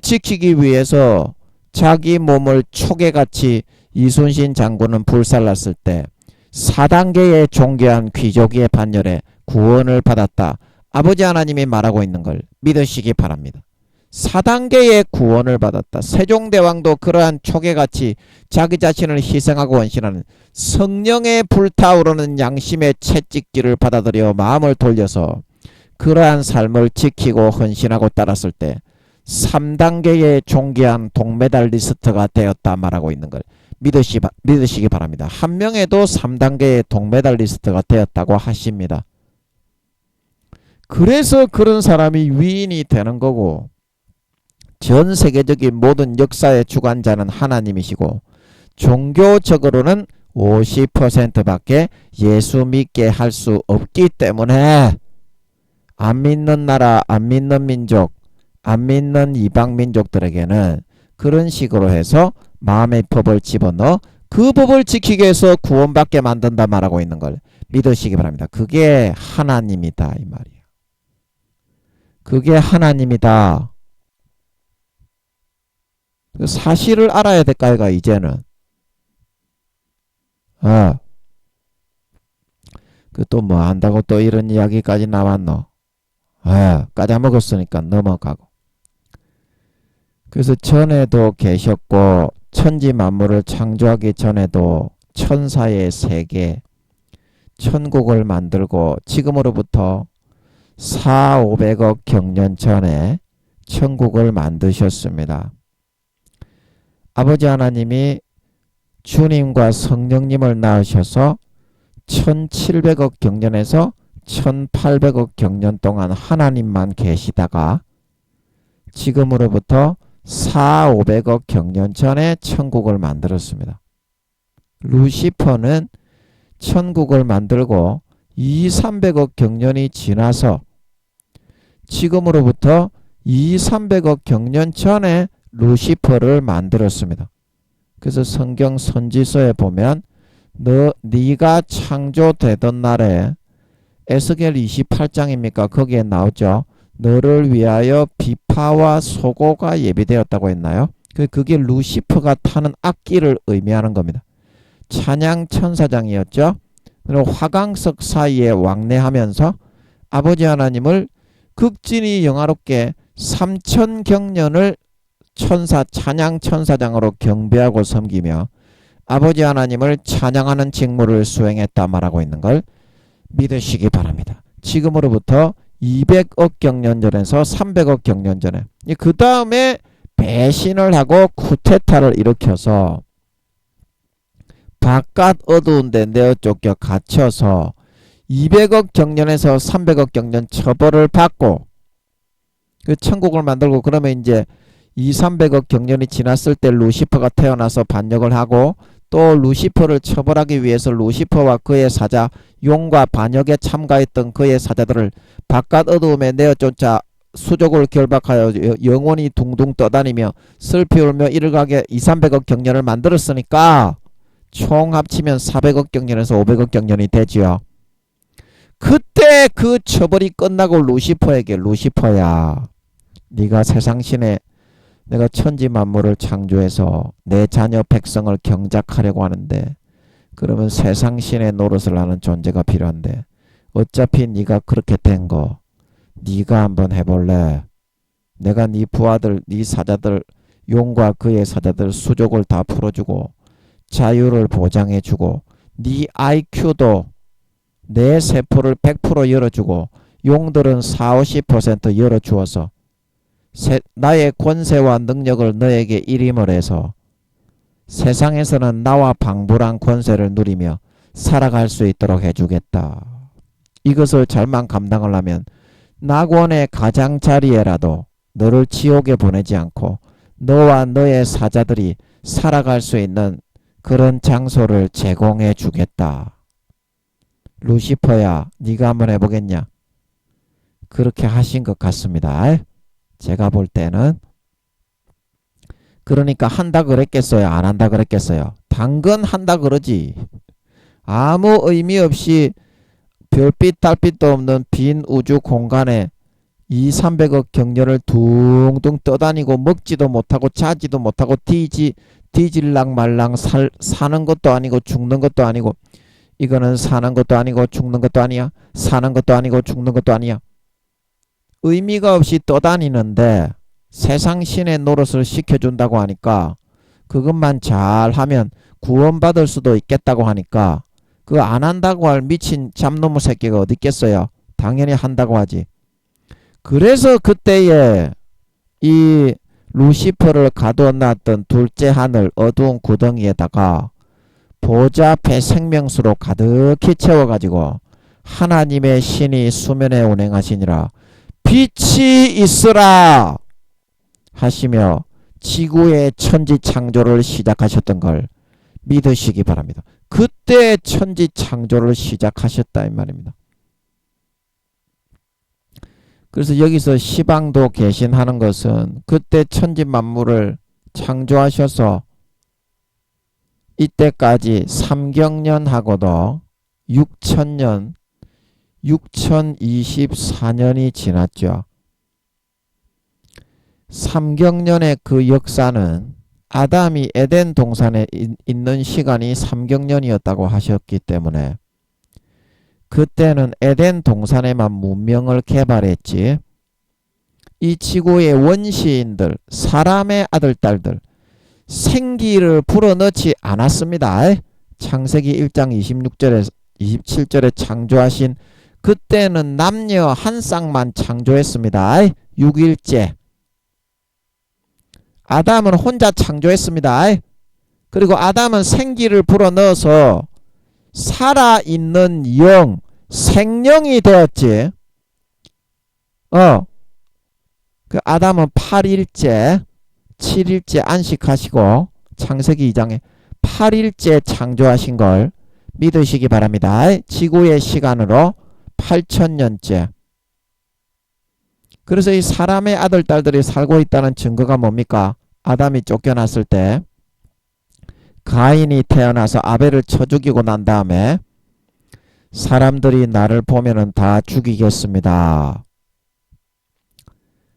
지키기 위해서 자기 몸을 초계같이 이순신 장군은 불살랐을 때 4단계의 존귀한 귀족의 반열에 구원을 받았다. 아버지 하나님이 말하고 있는 걸 믿으시기 바랍니다. 4단계의 구원을 받았다. 세종대왕도 그러한 초계같이 자기 자신을 희생하고 헌신하는 성령의 불타오르는 양심의 채찍질을 받아들여 마음을 돌려서 그러한 삶을 지키고 헌신하고 따랐을 때 3단계의 존귀한 동메달리스트가 되었다 말하고 있는 걸 믿으시기 바랍니다. 한명회도 3단계의 동메달리스트가 되었다고 하십니다. 그래서 그런 사람이 위인이 되는 거고 전 세계적인 모든 역사의 주관자는 하나님이시고 종교적으로는 50%밖에 예수 믿게 할 수 없기 때문에 안 믿는 나라, 안 믿는 민족, 안 믿는 이방 민족들에게는 그런 식으로 해서 마음의 법을 집어넣어 그 법을 지키기 위해서 구원받게 만든다 말하고 있는 걸 믿으시기 바랍니다. 그게 하나님이다 이 말이에요. 그게 하나님이다. 그 사실을 알아야 될까요? 이제는 그 또 뭐 한다고 또 이런 이야기까지 나왔노? 까자먹었으니까 넘어가고. 그래서 전에도 계셨고 천지 만물을 창조하기 전에도 천사의 세계 천국을 만들고 지금으로부터 4,500억 경년 전에 천국을 만드셨습니다. 아버지 하나님이 주님과 성령님을 낳으셔서 1700억 경년에서 1800억 경년 동안 하나님만 계시다가 지금으로부터 4,500억 경년 전에 천국을 만들었습니다. 루시퍼는 천국을 만들고 2,300억 경년이 지나서 지금으로부터 2,300억 경년 전에 루시퍼를 만들었습니다. 그래서 성경 선지서에 보면 네가 창조되던 날에 에스겔 28장입니까? 거기에 나오죠. 너를 위하여 비파와 소고가 예비되었다고 했나요? 그게 루시퍼가 타는 악기를 의미하는 겁니다. 찬양 천사장이었죠. 그리고 화강석 사이에 왕래하면서 아버지 하나님을 극진히 영화롭게 3,000경년을 찬양 천사장으로 경배하고 섬기며 아버지 하나님을 찬양하는 직무를 수행했다 말하고 있는 걸 믿으시기 바랍니다. 지금으로부터 200억 경년 전에서 300억 경년 전에 그 다음에 배신을 하고 쿠데타를 일으켜서 바깥 어두운 데 내어 쫓겨 갇혀서 200억 경년에서 300억 경년 처벌을 받고 그 천국을 만들고 그러면 이제 2,300억 경년이 지났을 때 루시퍼가 태어나서 반역을 하고 또 루시퍼를 처벌하기 위해서 루시퍼와 그의 사자 용과 반역에 참가했던 그의 사자들을 바깥 어두움에 내어쫓아 수족을 결박하여 영원히 둥둥 떠다니며 슬피 울며 이를 가게 2,300억 경년을 만들었으니까 총 합치면 400억 경년에서 500억 경년이 되지요. 그때 그 처벌이 끝나고 루시퍼에게 루시퍼야 네가 세상신에 내가 천지 만물을 창조해서 내 자녀 백성을 경작하려고 하는데 그러면 세상신의 노릇을 하는 존재가 필요한데 어차피 네가 그렇게 된 거 네가 한번 해볼래? 내가 네 부하들 네 사자들 용과 그의 사자들 수족을 다 풀어주고 자유를 보장해주고 네 IQ도 내 세포를 100% 열어주고 용들은 40-50% 열어주어서 나의 권세와 능력을 너에게 일임을 해서 세상에서는 나와 방불한 권세를 누리며 살아갈 수 있도록 해주겠다. 이것을 잘만 감당을 하면 낙원의 가장자리에라도 너를 지옥에 보내지 않고 너와 너의 사자들이 살아갈 수 있는 그런 장소를 제공해 주겠다. 루시퍼야, 네가 한번 해보겠냐? 그렇게 하신 것 같습니다. 제가 볼 때는. 그러니까 한다 그랬겠어요? 안 한다 그랬겠어요? 당근 한다 그러지. 아무 의미 없이 별빛 달빛도 없는 빈 우주 공간에 200~300억 경렬을 둥둥 떠다니고 먹지도 못하고 자지도 못하고 뒤질랑 말랑 사는 것도 아니고 죽는 것도 아니고, 이거는 사는 것도 아니고 죽는 것도 아니야. 사는 것도 아니고 죽는 것도 아니야. 의미가 없이 떠다니는데 세상 신의 노릇을 시켜준다고 하니까, 그것만 잘하면 구원받을 수도 있겠다고 하니까, 그거 안 한다고 할 미친 잡놈의 새끼가 어디 있겠어요? 당연히 한다고 하지. 그래서 그때에 이 루시퍼를 가둬놨던 둘째 하늘 어두운 구덩이에다가 보좌 앞에 생명수로 가득히 채워가지고 하나님의 신이 수면에 운행하시니라 빛이 있으라 하시며 지구의 천지 창조를 시작하셨던 걸 믿으시기 바랍니다. 그때 천지 창조를 시작하셨다 이 말입니다. 그래서 여기서 시방도 계신하는 것은 그때 천지 만물을 창조하셔서 이때까지 삼경년하고도 6천년 6024년이 지났죠. 삼경년의 그 역사는 아담이 에덴 동산에 있는 시간이 삼경년이었다고 하셨기 때문에 그때는 에덴 동산에만 문명을 개발했지, 이 지구의 원시인들, 사람의 아들, 딸들, 생기를 불어넣지 않았습니다. 창세기 1장 26절에 27절에 창조하신 그때는 남녀 한 쌍만 창조했습니다. 6일째. 아담은 혼자 창조했습니다. 그리고 아담은 생기를 불어넣어서 살아있는 영, 생령이 되었지. 그 아담은 8일째, 7일째 안식하시고 창세기 2장에 8일째 창조하신 걸 믿으시기 바랍니다. 지구의 시간으로 8000년째. 그래서 이 사람의 아들, 딸들이 살고 있다는 증거가 뭡니까? 아담이 쫓겨났을 때 가인이 태어나서 아벨을 쳐 죽이고 난 다음에 사람들이 나를 보면은 다 죽이겠습니다.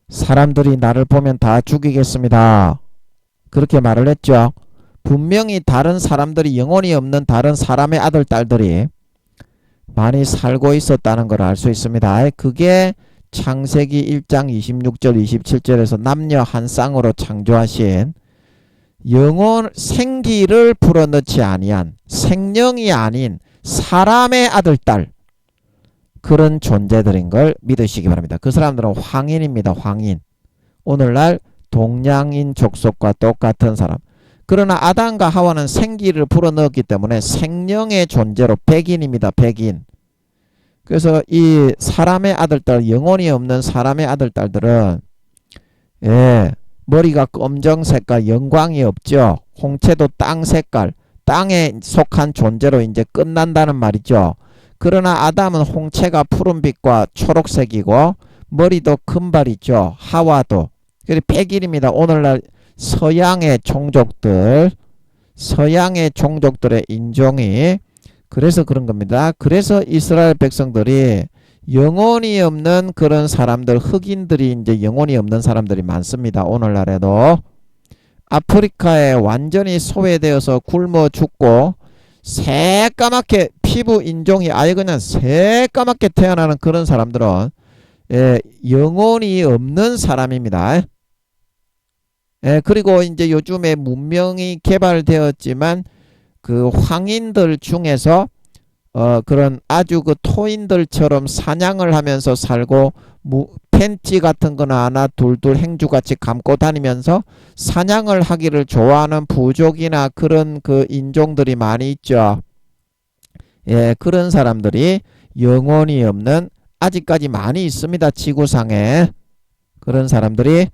사람들이 나를 보면 다 죽이겠습니다. 그렇게 말을 했죠. 분명히 다른 사람들이, 영혼이 없는 다른 사람의 아들, 딸들이 많이 살고 있었다는 걸 알 수 있습니다. 그게 창세기 1장 26절 27절에서 남녀 한 쌍으로 창조하신 영혼, 생기를 불어넣지 아니한 생령이 아닌 사람의 아들, 딸, 그런 존재들인 걸 믿으시기 바랍니다. 그 사람들은 황인입니다. 황인. 오늘날 동양인 족속과 똑같은 사람. 그러나 아담과 하와는 생기를 불어넣었기 때문에 생령의 존재로 백인입니다. 백인. 그래서 이 사람의 아들딸, 영혼이 없는 사람의 아들딸들은 머리가 검정색과 영광이 없죠. 홍채도 땅 색깔, 땅에 속한 존재로 이제 끝난다는 말이죠. 그러나 아담은 홍채가 푸른빛과 초록색이고 머리도 금발이죠. 하와도. 그래서 백일입니다. 오늘날 서양의 종족들의 인종이 그래서 그런 겁니다. 그래서 이스라엘 백성들이 영혼이 없는 그런 사람들, 흑인들이 이제 영혼이 없는 사람들이 많습니다. 오늘날에도 아프리카에 완전히 소외되어서 굶어 죽고 새까맣게 피부 인종이 아예 그냥 새까맣게 태어나는 그런 사람들은 영혼이 없는 사람입니다. 그리고 이제 요즘에 문명이 개발되었지만 그 황인들 중에서 그런 아주 그 토인들처럼 사냥을 하면서 살고 팬티 같은 거나 하나 둘둘 행주같이 감고 다니면서 사냥을 하기를 좋아하는 부족이나 그런 그 인종들이 많이 있죠. 예, 그런 사람들이 영혼이 없는 아직까지 많이 있습니다. 지구상에. 그런 사람들이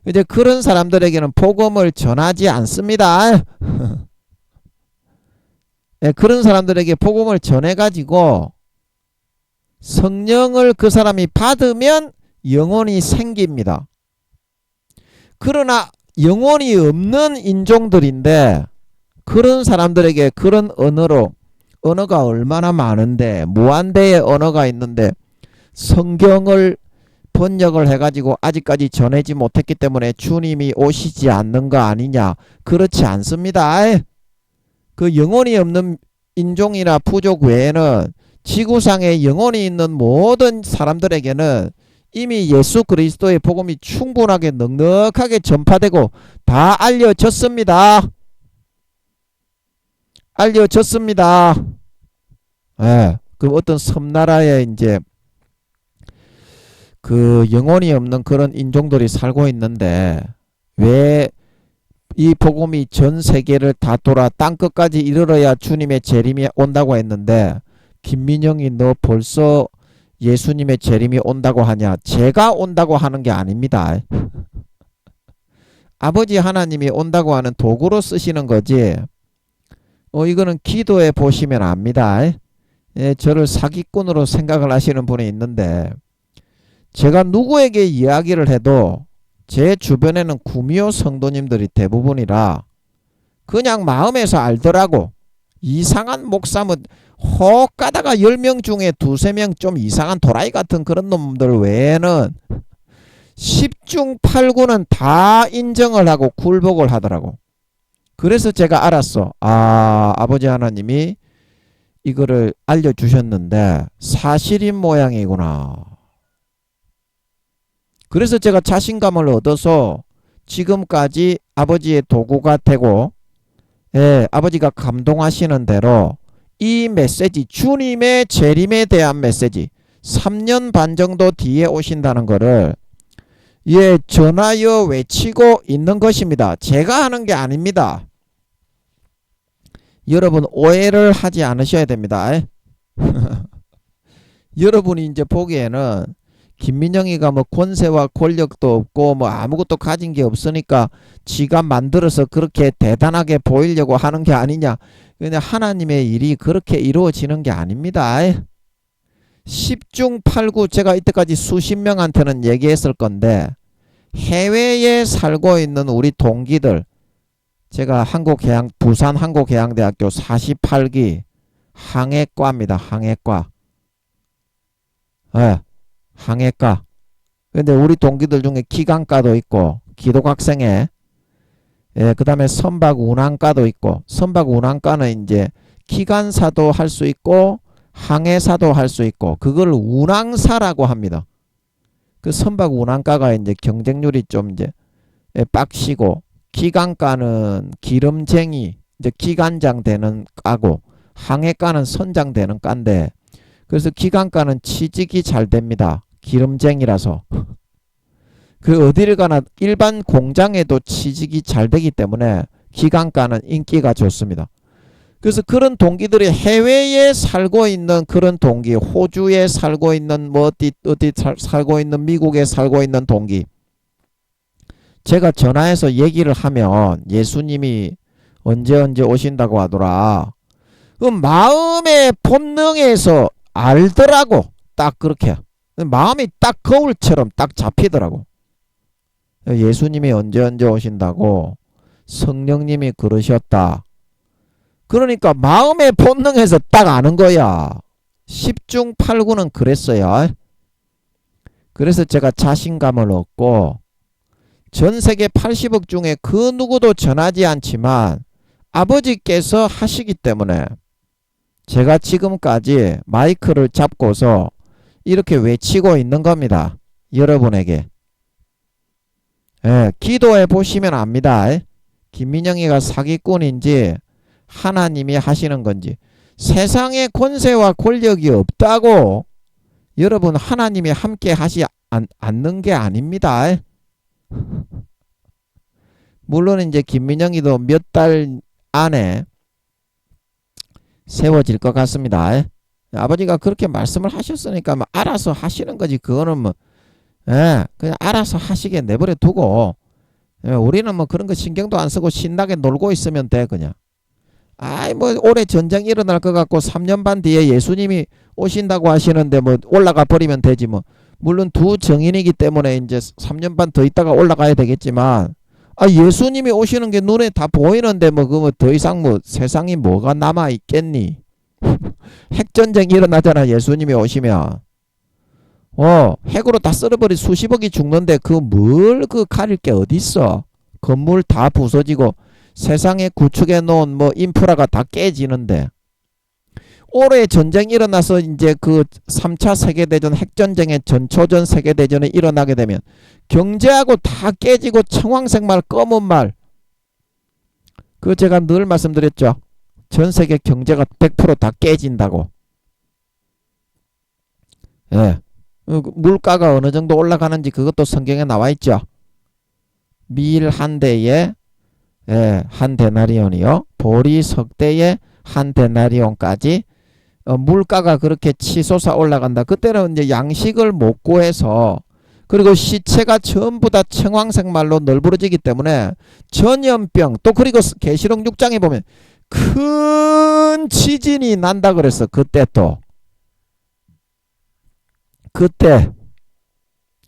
이제 그런 사람들에게는 복음을 전하지 않습니다. 예, 그런 사람들에게 복음을 전해가지고 성령을 그 사람이 받으면 영혼이 생깁니다. 그러나 영혼이 없는 인종들인데 그런 사람들에게 그런 언어가 얼마나 많은데 무한대의 언어가 있는데 성경을 번역을 해가지고 아직까지 전하지 못했기 때문에 주님이 오시지 않는 거 아니냐. 그렇지 않습니다. 그 영혼이 없는 인종이나 부족 외에는 지구상에 영혼이 있는 모든 사람들에게는 이미 예수 그리스도의 복음이 충분하게 넉넉하게 전파되고 다 알려졌습니다. 알려졌습니다. 예, 그 어떤 섬나라에 이제 그 영혼이 없는 그런 인종들이 살고 있는데 왜 이 복음이 전 세계를 다 돌아 땅끝까지 이르러야 주님의 재림이 온다고 했는데 김민영이 너 벌써 예수님의 재림이 온다고 하냐? 제가 온다고 하는 게 아닙니다. 아버지 하나님이 온다고 하는 도구로 쓰시는 거지. 이거는 기도해 보시면 압니다. 예, 저를 사기꾼으로 생각을 하시는 분이 있는데 제가 누구에게 이야기를 해도 제 주변에는 구미호 성도님들이 대부분이라 그냥 마음에서 알더라고. 이상한 목사면 혹 가다가 10명 중에 2~3명 좀 이상한 도라이 같은 그런 놈들 외에는 10중 8구는 다 인정을 하고 굴복을 하더라고. 그래서 제가 알았어. 아버지 하나님이 이거를 알려주셨는데 사실인 모양이구나. 그래서 제가 자신감을 얻어서 지금까지 아버지의 도구가 되고, 예, 아버지가 감동하시는 대로 이 메시지, 주님의 재림에 대한 메시지, 3년 반 정도 뒤에 오신다는 거를 예, 전하여 외치고 있는 것입니다. 제가 하는 게 아닙니다. 여러분 오해를 하지 않으셔야 됩니다. 여러분이 이제 보기에는 김민영이가 뭐 권세와 권력도 없고 뭐 아무것도 가진 게 없으니까 지가 만들어서 그렇게 대단하게 보이려고 하는 게 아니냐. 그냥 하나님의 일이 그렇게 이루어지는 게 아닙니다. 10중 8구 제가 이때까지 수십 명한테는 얘기했을 건데 해외에 살고 있는 우리 동기들, 제가 부산 한국해양대학교 48기 항해과입니다. 항해과. 예, 항해과. 근데 우리 동기들 중에 기관과도 있고 기독학생회, 예, 그 다음에 선박운항과도 있고, 선박운항과는 이제 기관사도 할 수 있고 항해사도 할 수 있고 그걸 운항사라고 합니다. 그 선박운항과가 이제 경쟁률이 좀 이제 빡시고, 기관과는 기름쟁이 이제 기관장 되는 과고 항해과는 선장 되는 과인데, 그래서 기관과는 취직이 잘 됩니다. 기름쟁이라서. 그 어디를 가나 일반 공장에도 취직이 잘 되기 때문에 기관과는 인기가 좋습니다. 그래서 그런 동기들이 해외에 살고 있는 그런 동기, 호주에 살고 있는 뭐 어디 살고 있는 미국에 살고 있는 동기, 제가 전화해서 얘기를 하면 예수님이 언제 오신다고 하더라. 그 마음의 본능에서 알더라고. 딱 그렇게 마음이 딱 거울처럼 딱 잡히더라고. 예수님이 언제 오신다고 성령님이 그러셨다. 그러니까 마음의 본능에서 딱 아는 거야. 10중 8구는 그랬어요. 그래서 제가 자신감을 얻고 전 세계 80억 중에 그 누구도 전하지 않지만 아버지께서 하시기 때문에 제가 지금까지 마이크를 잡고서 이렇게 외치고 있는 겁니다. 여러분에게. 예, 기도해 보시면 압니다. 김민영이가 사기꾼인지 하나님이 하시는 건지. 세상에 권세와 권력이 없다고 여러분 하나님이 함께 않는 게 아닙니다. 물론 이제 김민영이도 몇 달 안에 세워질 것 같습니다. 아버지가 그렇게 말씀을 하셨으니까 뭐 알아서 하시는 거지. 그거는 뭐 그냥 알아서 하시게 내버려 두고 우리는 뭐 그런 거 신경도 안 쓰고 신나게 놀고 있으면 돼. 그냥 아이 뭐 올해 전쟁 일어날 것 같고 3년 반 뒤에 예수님이 오신다고 하시는데 뭐 올라가 버리면 되지 뭐. 물론 두 정인이기 때문에 이제 3년 반 더 있다가 올라가야 되겠지만 예수님이 오시는 게 눈에 다 보이는데 뭐 그 뭐 더 이상 뭐 세상이 뭐가 남아 있겠니? 핵전쟁이 일어나잖아. 예수님이 오시면 핵으로 다 썰어버리 수십억이 죽는데 그 뭘 그 가릴 게 어딨어. 건물 다 부서지고 세상에 구축해 놓은 뭐 인프라가 다 깨지는데 올해 전쟁이 일어나서 이제 그 3차 세계대전 핵전쟁의 전초전 세계대전이 일어나게 되면 경제하고 다 깨지고 청황색 말 검은 말 그 제가 늘 말씀드렸죠. 전 세계 경제가 100% 다 깨진다고. 물가가 어느 정도 올라가는지 그것도 성경에 나와 있죠. 밀 한 대에 한 데나리온이요. 보리 석 대에 한 데나리온까지 물가가 그렇게 치솟아 올라간다. 그때는 이제 양식을 못 구해서 그리고 시체가 전부 다 청황색 말로 널브러지기 때문에 전염병 또 그리고 계시록 6장에 보면 큰 지진이 난다 그랬어. 그때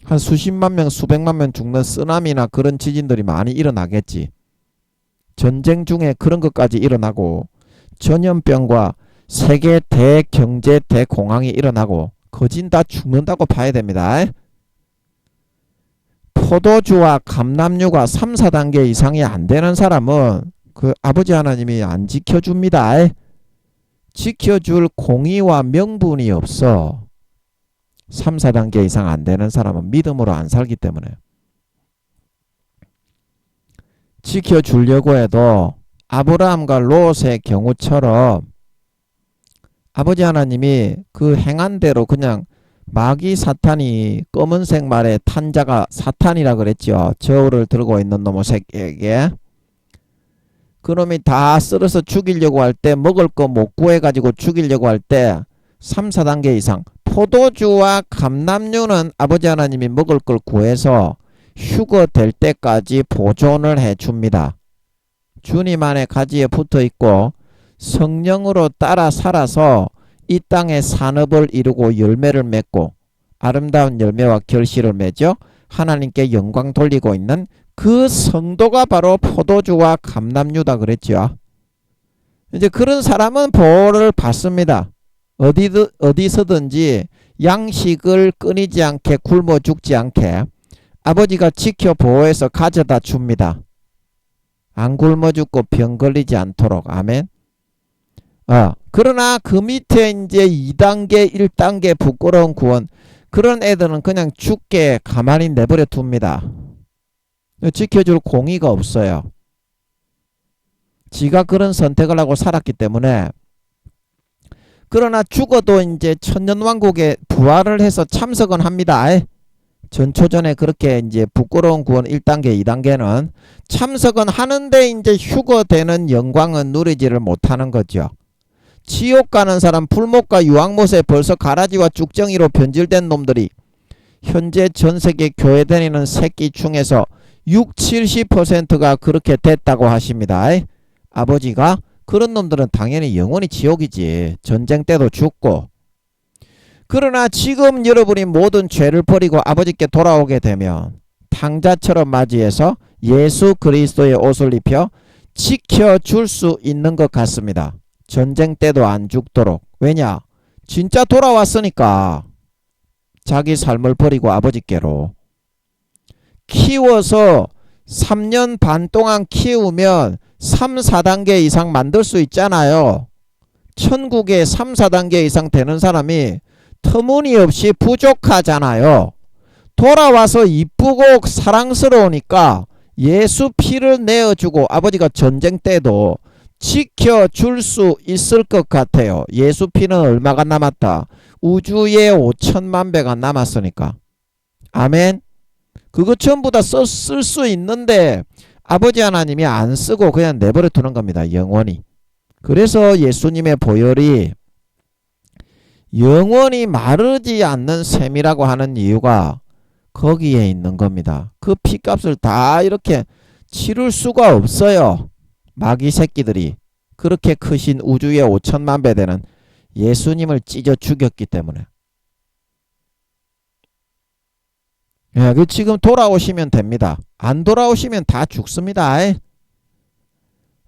한 수십만 명 수백만 명 죽는 쓰나미나 그런 지진들이 많이 일어나겠지. 전쟁 중에 그런 것까지 일어나고 전염병과 세계 대경제 대공황이 일어나고 거진 다 죽는다고 봐야 됩니다. 포도주와 감람류가 3, 4단계 이상이 안 되는 사람은 그 아버지 하나님이 안 지켜줍니다. 지켜줄 공의와 명분이 없어. 3, 4단계 이상 안 되는 사람은 믿음으로 안 살기 때문에. 지켜주려고 해도 아브라함과 롯의 경우처럼 아버지 하나님이 그 행한 대로 그냥 마귀 사탄이 검은색 말에 탄 자가 사탄이라 그랬죠. 저울을 들고 있는 놈의 새끼에게. 그놈이 다 썰어서 죽이려고 할 때 먹을 거 못 구해가지고 죽이려고 할 때 3, 4단계 이상 포도주와 감람류는 아버지 하나님이 먹을 걸 구해서 휴거될 때까지 보존을 해줍니다. 주님 안에 가지에 붙어있고 성령으로 따라 살아서 이 땅에 산업을 이루고 열매를 맺고 아름다운 열매와 결실을 맺어 하나님께 영광 돌리고 있는 그 성도가 바로 포도주와 감람류다 그랬죠. 이제 그런 사람은 보호를 받습니다. 어디서든지 양식을 끊이지 않게 굶어 죽지 않게 아버지가 지켜 보호해서 가져다 줍니다. 안 굶어 죽고 병 걸리지 않도록. 아멘. 그러나 그 밑에 이제 2단계, 1단계 부끄러운 구원 그런 애들은 그냥 죽게 가만히 내버려 둡니다. 지켜줄 공의가 없어요. 지가 그런 선택을 하고 살았기 때문에. 그러나 죽어도 이제 천년왕국에 부활을 해서 참석은 합니다. 전초전에 그렇게 이제 부끄러운 구원 1단계, 2단계는 참석은 하는데 이제 휴거되는 영광은 누리지를 못하는 거죠. 지옥 가는 사람 풀목과 유황못에 벌써 가라지와 쭉정이로 변질된 놈들이 현재 전세계 교회 다니는 새끼 중에서 60-70%가 그렇게 됐다고 하십니다. 아버지가 그런 놈들은 당연히 영원히 지옥이지. 전쟁 때도 죽고. 그러나 지금 여러분이 모든 죄를 버리고 아버지께 돌아오게 되면 탕자처럼 맞이해서 예수 그리스도의 옷을 입혀 지켜줄 수 있는 것 같습니다. 전쟁 때도 안 죽도록. 왜냐? 진짜 돌아왔으니까. 자기 삶을 버리고 아버지께로. 키워서 3년 반 동안 키우면 3, 4단계 이상 만들 수 있잖아요. 천국에 3, 4단계 이상 되는 사람이 터무니없이 부족하잖아요. 돌아와서 이쁘고 사랑스러우니까 예수 피를 내어주고 아버지가 전쟁 때도 지켜줄 수 있을 것 같아요. 예수 피는 얼마가 남았다? 우주에 5천만 배가 남았으니까. 아멘. 그거 전부 다 쓸 수 있는데 아버지 하나님이 안 쓰고 그냥 내버려 두는 겁니다. 영원히. 그래서 예수님의 보혈이 영원히 마르지 않는 셈이라고 하는 이유가 거기에 있는 겁니다. 그 피값을 다 이렇게 치를 수가 없어요. 마귀 새끼들이. 그렇게 크신 우주의 5천만 배 되는 예수님을 찢어 죽였기 때문에. 예, 그 지금 돌아오시면 됩니다. 안 돌아오시면 다 죽습니다. 예,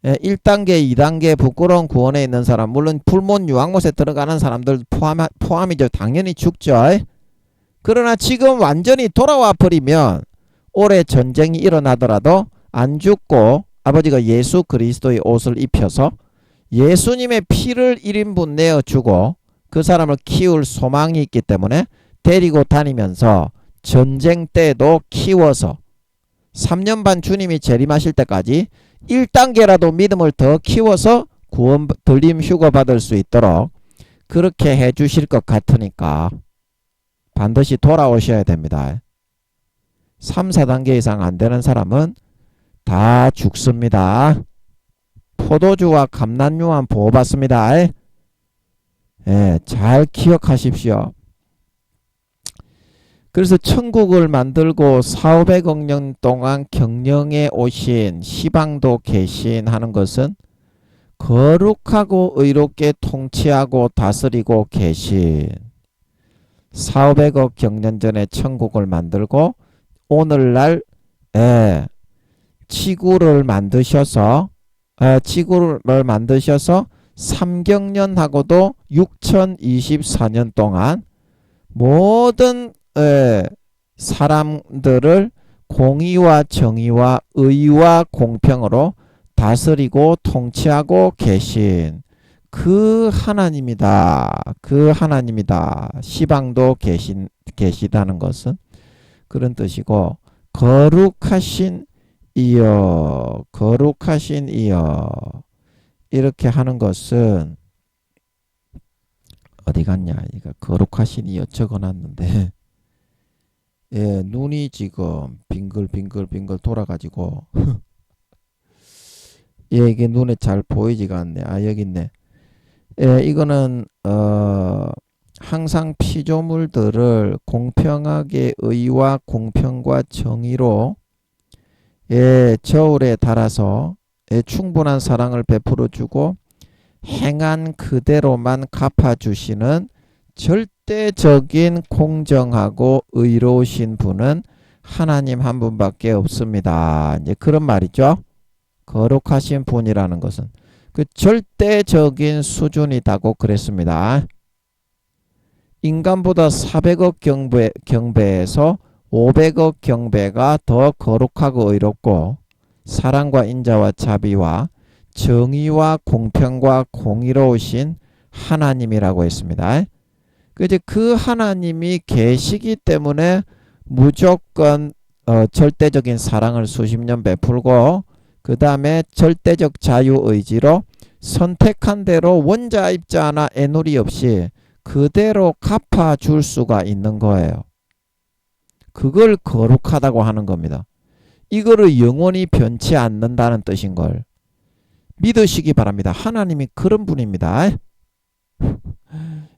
1단계, 2단계 부끄러운 구원에 있는 사람, 물론 풀몬 유황못에 들어가는 사람들 포함이죠. 당연히 죽죠. 예? 그러나 지금 완전히 돌아와 버리면 올해 전쟁이 일어나더라도 안 죽고 아버지가 예수 그리스도의 옷을 입혀서 예수님의 피를 1인분 내어주고 그 사람을 키울 소망이 있기 때문에 데리고 다니면서 전쟁 때도 키워서 3년 반 주님이 재림하실 때까지 1단계라도 믿음을 더 키워서 구원 들림 휴거 받을 수 있도록 그렇게 해 주실 것 같으니까 반드시 돌아오셔야 됩니다. 3, 4단계 이상 안 되는 사람은 다 죽습니다. 포도주와 감난유한 보호받습니다. 예, 잘 기억하십시오. 그래서 천국을 만들고 4,500억 년 동안 경영에 오신 시방도 계신 하는 것은 거룩하고 의롭게 통치하고 다스리고 계신 4,500억 경년 전에 천국을 만들고 오늘날 지구를 만드셔서 3경년하고도 6024년 동안 모든 사람들을 공의와 정의와 의와 공평으로 다스리고 통치하고 계신 그 하나님이다. 그 하나님이다. 시방도 계시다는 것은 그런 뜻이고, 거룩하신 이여, 거룩하신 이여, 이렇게 하는 것은 어디 갔냐? 이거 거룩하신 이여 적어놨는데 예, 눈이 지금 빙글빙글 돌아가지고 예, 이게 눈에 잘 보이지가 않네. 아, 여기 있네. 예, 이거는 항상 피조물들을 공평하게 의와 공평과 정의로 저울에 달아서 충분한 사랑을 베풀어 주고 행한 그대로만 갚아주시는 절대적인 공정하고 의로우신 분은 하나님 한 분밖에 없습니다. 이제 그런 말이죠. 거룩하신 분이라는 것은 그 절대적인 수준이라고 그랬습니다. 인간보다 400억 경배에서 500억 경배가 더 거룩하고 의롭고 사랑과 인자와 자비와 정의와 공평과 공의로우신 하나님이라고 했습니다. 그 하나님이 계시기 때문에 무조건 절대적인 사랑을 수십 년 베풀고 그 다음에 절대적 자유의지로 선택한 대로 원자 입자나 애누리 없이 그대로 갚아줄 수가 있는 거예요. 그걸 거룩하다고 하는 겁니다. 이거를 영원히 변치 않는다는 뜻인 걸 믿으시기 바랍니다. 하나님이 그런 분입니다.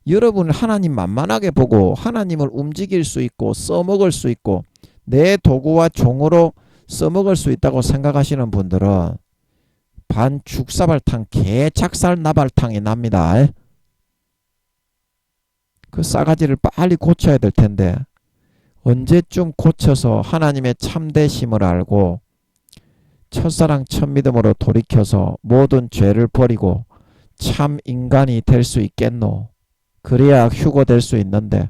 여러분을 하나님 만만하게 보고 하나님을 움직일 수 있고 써먹을 수 있고 내 도구와 종으로 써먹을 수 있다고 생각하시는 분들은 반 죽사발탕 개작살 나발탕이 납니다. 그 싸가지를 빨리 고쳐야 될 텐데 언제쯤 고쳐서 하나님의 참되심을 알고 첫사랑 첫믿음으로 돌이켜서 모든 죄를 버리고 참 인간이 될 수 있겠노. 그래야 휴거될 수 있는데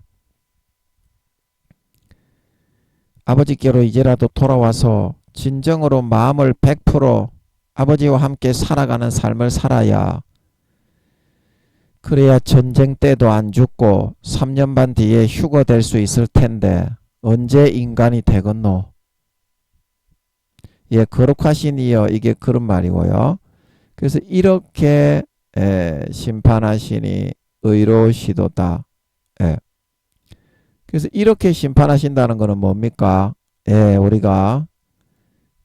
아버지께로 이제라도 돌아와서 진정으로 마음을 100% 아버지와 함께 살아가는 삶을 살아야 그래야 전쟁 때도 안 죽고 3년 반 뒤에 휴거될 수 있을 텐데 언제 인간이 되겠노? 예, 거룩하신 이여, 이게 그런 말이고요. 그래서 이렇게 심판하시니 의로우시도다. 예. 그래서 이렇게 심판하신다는 것은 뭡니까? 예, 우리가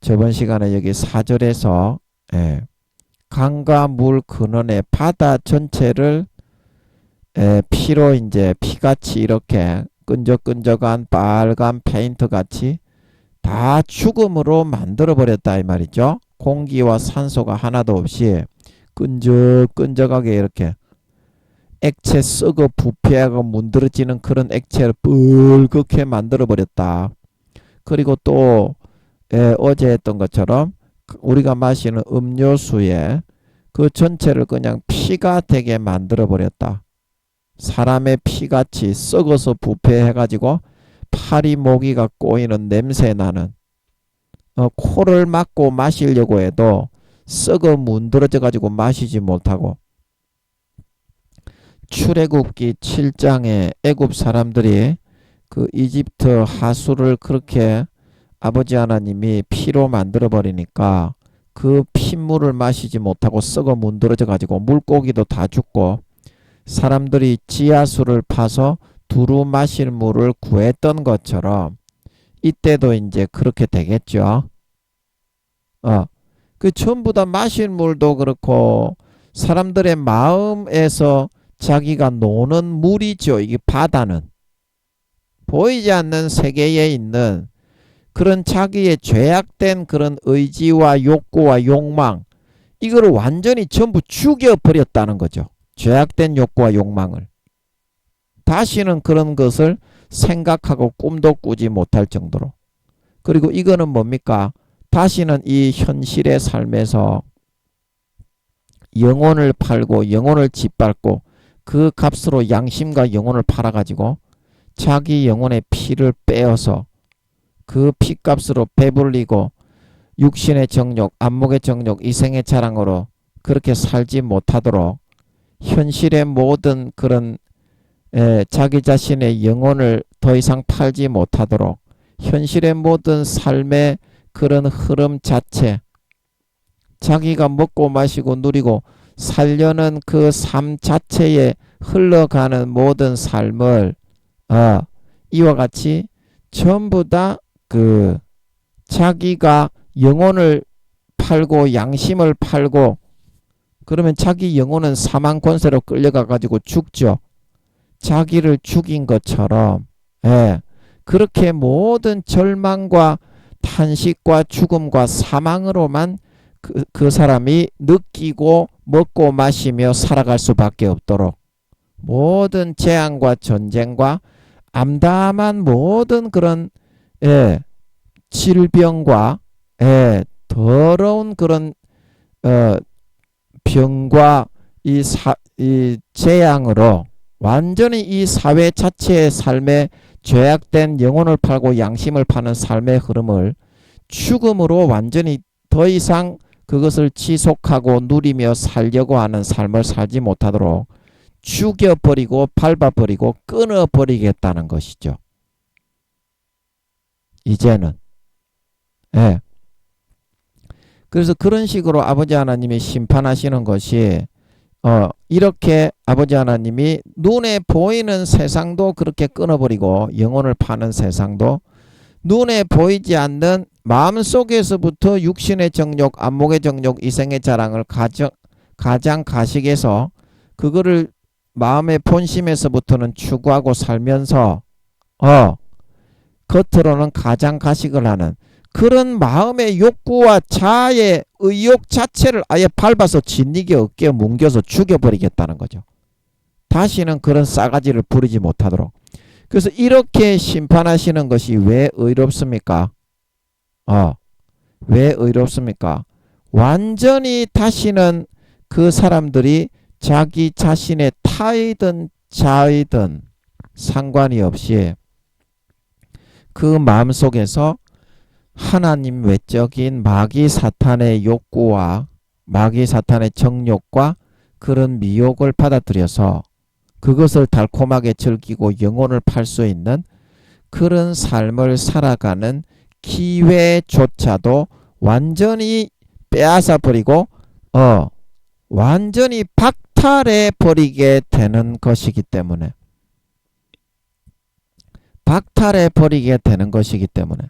저번 시간에 여기 4절에서 예, 강과 물 근원의 바다 전체를 피로 이제 피같이 이렇게 끈적끈적한 빨간 페인트 같이 다 죽음으로 만들어 버렸다 이 말이죠. 공기와 산소가 하나도 없이 끈적끈적하게 이렇게 액체 썩어 부패하고 문드러지는 그런 액체를 뻘겋게 만들어 버렸다. 그리고 또 어제 했던 것처럼 우리가 마시는 음료수에 그 전체를 그냥 피가 되게 만들어 버렸다. 사람의 피같이 썩어서 부패해가지고 파리 모기가 꼬이는 냄새 나는 코를 막고 마시려고 해도 썩어 문드러져 가지고 마시지 못하고 출애굽기 7장에 애굽 사람들이 그 이집트 하수를 그렇게 아버지 하나님이 피로 만들어 버리니까 그 핏물을 마시지 못하고 썩어 문드러져 가지고 물고기도 다 죽고 사람들이 지하수를 파서 두루 마실 물을 구했던 것처럼 이때도 이제 그렇게 되겠죠. 그 전부 다 마실 물도 그렇고 사람들의 마음에서 자기가 노는 물이죠. 이게 바다는 보이지 않는 세계에 있는 그런 자기의 죄악된 그런 의지와 욕구와 욕망, 이거를 완전히 전부 죽여버렸다는 거죠. 죄악된 욕구와 욕망을. 다시는 그런 것을 생각하고 꿈도 꾸지 못할 정도로. 그리고 이거는 뭡니까? 다시는 이 현실의 삶에서 영혼을 팔고 영혼을 짓밟고 그 값으로 양심과 영혼을 팔아가지고 자기 영혼의 피를 빼어서 그 피값으로 배불리고 육신의 정욕, 안목의 정욕, 이생의 자랑으로 그렇게 살지 못하도록 현실의 모든 그런 자기 자신의 영혼을 더 이상 팔지 못하도록 현실의 모든 삶의 그런 흐름 자체, 자기가 먹고 마시고 누리고 살려는 그 삶 자체에 흘러가는 모든 삶을 이와 같이 전부 다 그 자기가 영혼을 팔고 양심을 팔고 그러면 자기 영혼은 사망 권세로 끌려가 가지고 죽죠. 자기를 죽인 것처럼 그렇게 모든 절망과 탄식과 죽음과 사망으로만 그 사람이 느끼고 먹고 마시며 살아갈 수밖에 없도록 모든 재앙과 전쟁과 암담한 모든 그런 질병과 더러운 그런 병과 이 재앙으로 완전히 이 사회 자체의 삶에 죄악된 영혼을 팔고 양심을 파는 삶의 흐름을 죽음으로 완전히 더 이상 그것을 지속하고 누리며 살려고 하는 삶을 살지 못하도록 죽여버리고 밟아버리고 끊어버리겠다는 것이죠. 이제는 그래서 그런 식으로 아버지 하나님이 심판하시는 것이 이렇게 아버지 하나님이 눈에 보이는 세상도 그렇게 끊어버리고 영혼을 파는 세상도 눈에 보이지 않는 마음속에서부터 육신의 정욕, 안목의 정욕, 이생의 자랑을 가장 가식해서 그거를 마음의 본심에서부터는 추구하고 살면서 겉으로는 가장 가식을 하는 그런 마음의 욕구와 자아의 의욕 자체를 아예 밟아서 진리게 어깨에 뭉겨서 죽여버리겠다는 거죠. 다시는 그런 싸가지를 부리지 못하도록. 그래서 이렇게 심판하시는 것이 왜 의롭습니까? 왜 의롭습니까? 완전히 다시는 그 사람들이 자기 자신의 타이든 자이든 상관이 없이 그 마음속에서 하나님 외적인 마귀 사탄의 욕구와 마귀 사탄의 정욕과 그런 미혹을 받아들여서 그것을 달콤하게 즐기고 영혼을 팔 수 있는 그런 삶을 살아가는 기회조차도 완전히 빼앗아 버리고 완전히 박탈해 버리게 되는 것이기 때문에 박탈해 버리게 되는 것이기 때문에.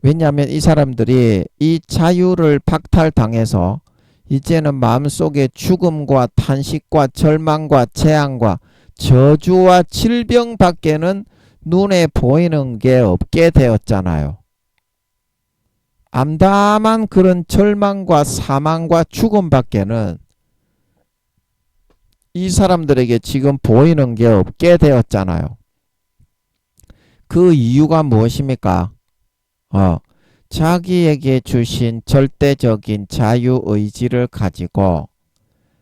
왜냐하면 이 사람들이 이 자유를 박탈당해서 이제는 마음속에 죽음과 탄식과 절망과 재앙과 저주와 질병밖에는 눈에 보이는 게 없게 되었잖아요. 암담한 그런 절망과 사망과 죽음밖에는 이 사람들에게 지금 보이는 게 없게 되었잖아요. 그 이유가 무엇입니까? 자기에게 주신 절대적인 자유의지를 가지고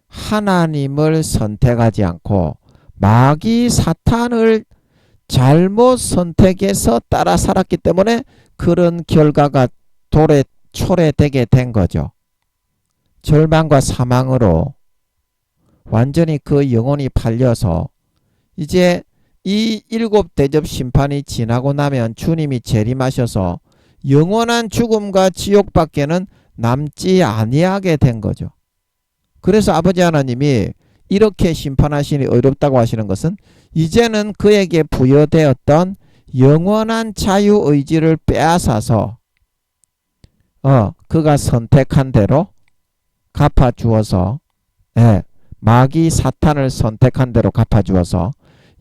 하나님을 선택하지 않고 마귀 사탄을 잘못 선택해서 따라 살았기 때문에 그런 결과가 초래되게 된 거죠. 절망과 사망으로 완전히 그 영혼이 팔려서 이제 이 7대접 심판이 지나고 나면 주님이 재림하셔서 영원한 죽음과 지옥밖에는 남지 아니하게 된 거죠. 그래서 아버지 하나님이 이렇게 심판하시니 의롭다고 하시는 것은 이제는 그에게 부여되었던 영원한 자유의지를 빼앗아서 그가 선택한 대로 갚아주어서 마귀 사탄을 선택한 대로 갚아주어서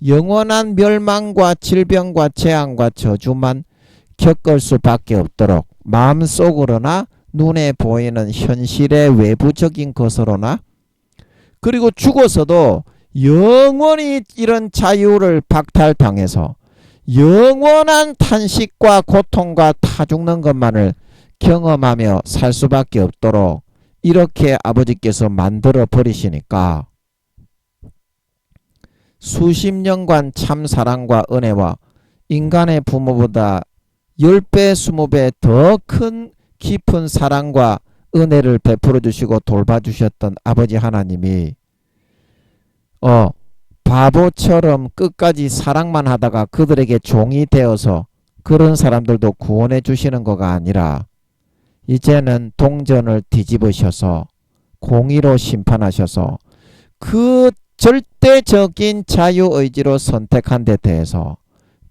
영원한 멸망과 질병과 재앙과 저주만 겪을 수밖에 없도록 마음속으로나 눈에 보이는 현실의 외부적인 것으로나 그리고 죽어서도 영원히 이런 자유를 박탈당해서 영원한 탄식과 고통과 타 죽는 것만을 경험하며 살 수밖에 없도록 이렇게 아버지께서 만들어 버리시니까 수십 년간 참 사랑과 은혜와 인간의 부모보다 10배, 20배 더 큰 깊은 사랑과 은혜를 베풀어 주시고 돌봐 주셨던 아버지 하나님이 바보처럼 끝까지 사랑만 하다가 그들에게 종이 되어서 그런 사람들도 구원해 주시는 거가 아니라 이제는 동전을 뒤집으셔서 공의로 심판하셔서 그 절대적인 자유의지로 선택한 데 대해서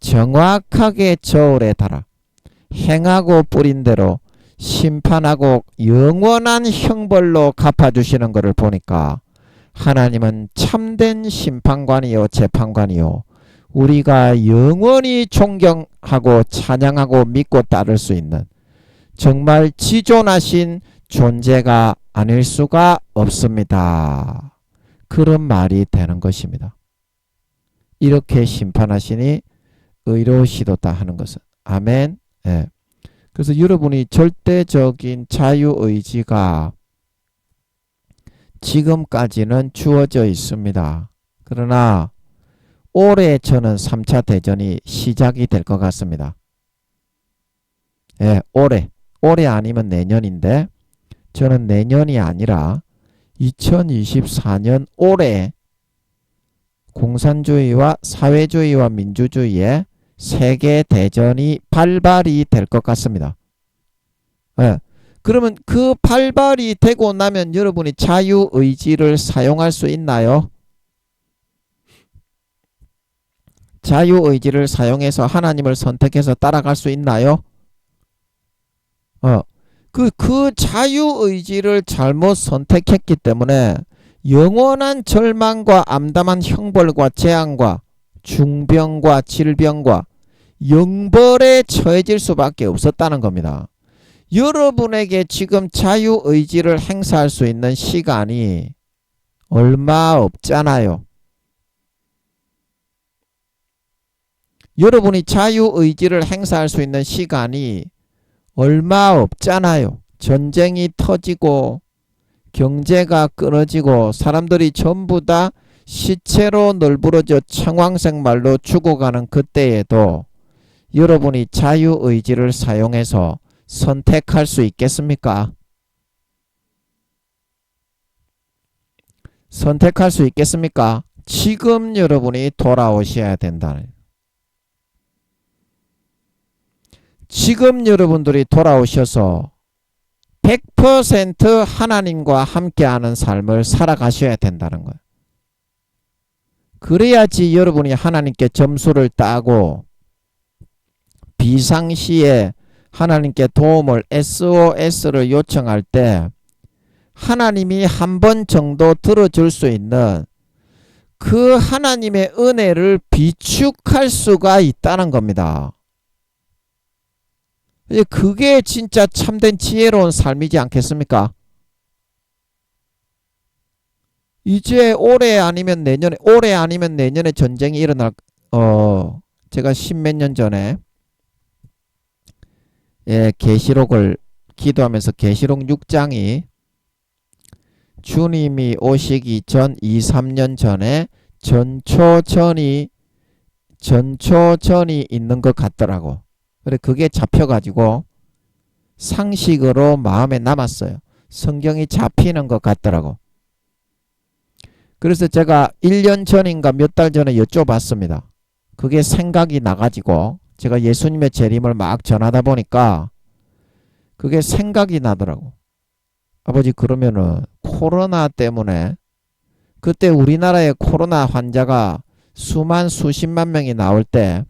정확하게 저울에 달아 행하고 뿌린 대로 심판하고 영원한 형벌로 갚아주시는 것을 보니까 하나님은 참된 심판관이요 재판관이요 우리가 영원히 존경하고 찬양하고 믿고 따를 수 있는 정말 지존하신 존재가 아닐 수가 없습니다. 그런 말이 되는 것입니다. 이렇게 심판하시니 의로우시도다 하는 것은 아멘. 그래서 여러분이 절대적인 자유의지가 지금까지는 주어져 있습니다. 그러나 올해 저는 3차 대전이 시작이 될 것 같습니다. 올해 아니면 내년인데 저는 내년이 아니라 2024년 올해 공산주의와 사회주의와 민주주의의 세계 대전이 발발이 될 것 같습니다. 그러면 그 발발이 되고 나면 여러분이 자유의지를 사용할 수 있나요? 자유의지를 사용해서 하나님을 선택해서 따라갈 수 있나요? 그 자유의지를 잘못 선택했기 때문에 영원한 절망과 암담한 형벌과 재앙과 중병과 질병과 영벌에 처해질 수밖에 없었다는 겁니다. 여러분에게 지금 자유의지를 행사할 수 있는 시간이 얼마 없잖아요. 여러분이 자유의지를 행사할 수 있는 시간이 얼마 없잖아요. 전쟁이 터지고 경제가 끊어지고 사람들이 전부 다 시체로 널브러져 청황색말로 죽어가는 그때에도 여러분이 자유의지를 사용해서 선택할 수 있겠습니까? 선택할 수 있겠습니까? 지금 여러분이 돌아오셔야 된다는. 지금 여러분들이 돌아오셔서 100% 하나님과 함께하는 삶을 살아가셔야 된다는 거예요. 그래야지 여러분이 하나님께 점수를 따고 비상시에 하나님께 도움을 SOS를 요청할 때 하나님이 한 번 정도 들어줄 수 있는 그 하나님의 은혜를 비축할 수가 있다는 겁니다. 그게 진짜 참된 지혜로운 삶이지 않겠습니까? 이제 올해 아니면 내년에 전쟁이 일어날, 제가 십몇 년 전에, 계시록을 기도하면서 계시록 6장이 주님이 오시기 전 2, 3년 전에 전초전이 있는 것 같더라고. 그래, 그게 잡혀가지고 상식으로 마음에 남았어요. 성경이 잡히는 것 같더라고. 그래서 제가 1년 전인가 몇 달 전에 여쭤봤습니다. 그게 생각이 나가지고 제가 예수님의 재림을 막 전하다 보니까 그게 생각이 나더라고. 아버지, 그러면은 코로나 때문에 그때 우리나라에 코로나 환자가 수십만 명이 나올 때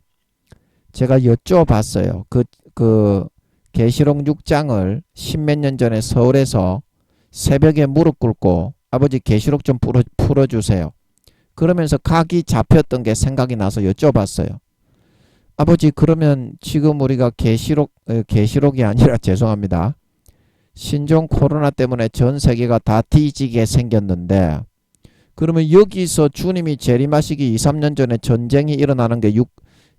제가 여쭤봤어요. 그 계시록 6장을 십몇 년 전에 서울에서 새벽에 무릎 꿇고 아버지 계시록 좀 풀어주세요. 그러면서 각이 잡혔던 게 생각이 나서 여쭤봤어요. 아버지, 그러면 지금 우리가 계시록이 아니라 죄송합니다. 신종 코로나 때문에 전 세계가 다 뒤지게 생겼는데 그러면 여기서 주님이 재림하시기 2, 3년 전에 전쟁이 일어나는 게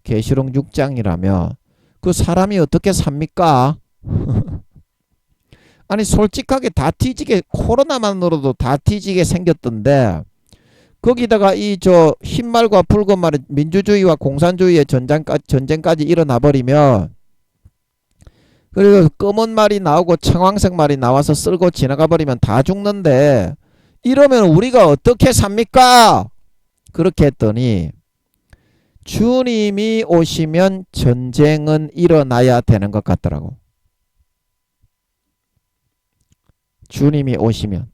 계시록 6장이라면 그 사람이 어떻게 삽니까? 아니 솔직하게 다 뒤지게 코로나만으로도 다 뒤지게 생겼던데 거기다가 흰말과 붉은 말의 민주주의와 공산주의의 전쟁까지 일어나 버리면 그리고 검은 말이 나오고 청황색 말이 나와서 쓸고 지나가 버리면 다 죽는데 이러면 우리가 어떻게 삽니까? 그렇게 했더니 주님이 오시면 전쟁은 일어나야 되는 것 같더라고. 주님이 오시면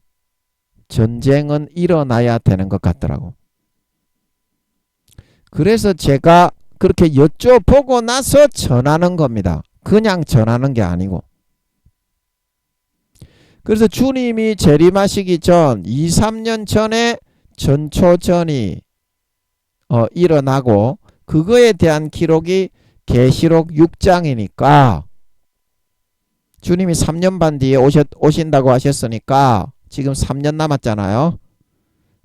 전쟁은 일어나야 되는 것 같더라고. 그래서 제가 그렇게 여쭤보고 나서 전하는 겁니다. 그냥 전하는 게 아니고. 그래서 주님이 재림하시기 전 2, 3년 전에 전초전이 일어나고 그거에 대한 기록이 계시록 6장이니까 주님이 3년 반 뒤에 오신다고 하셨으니까 지금 3년 남았잖아요.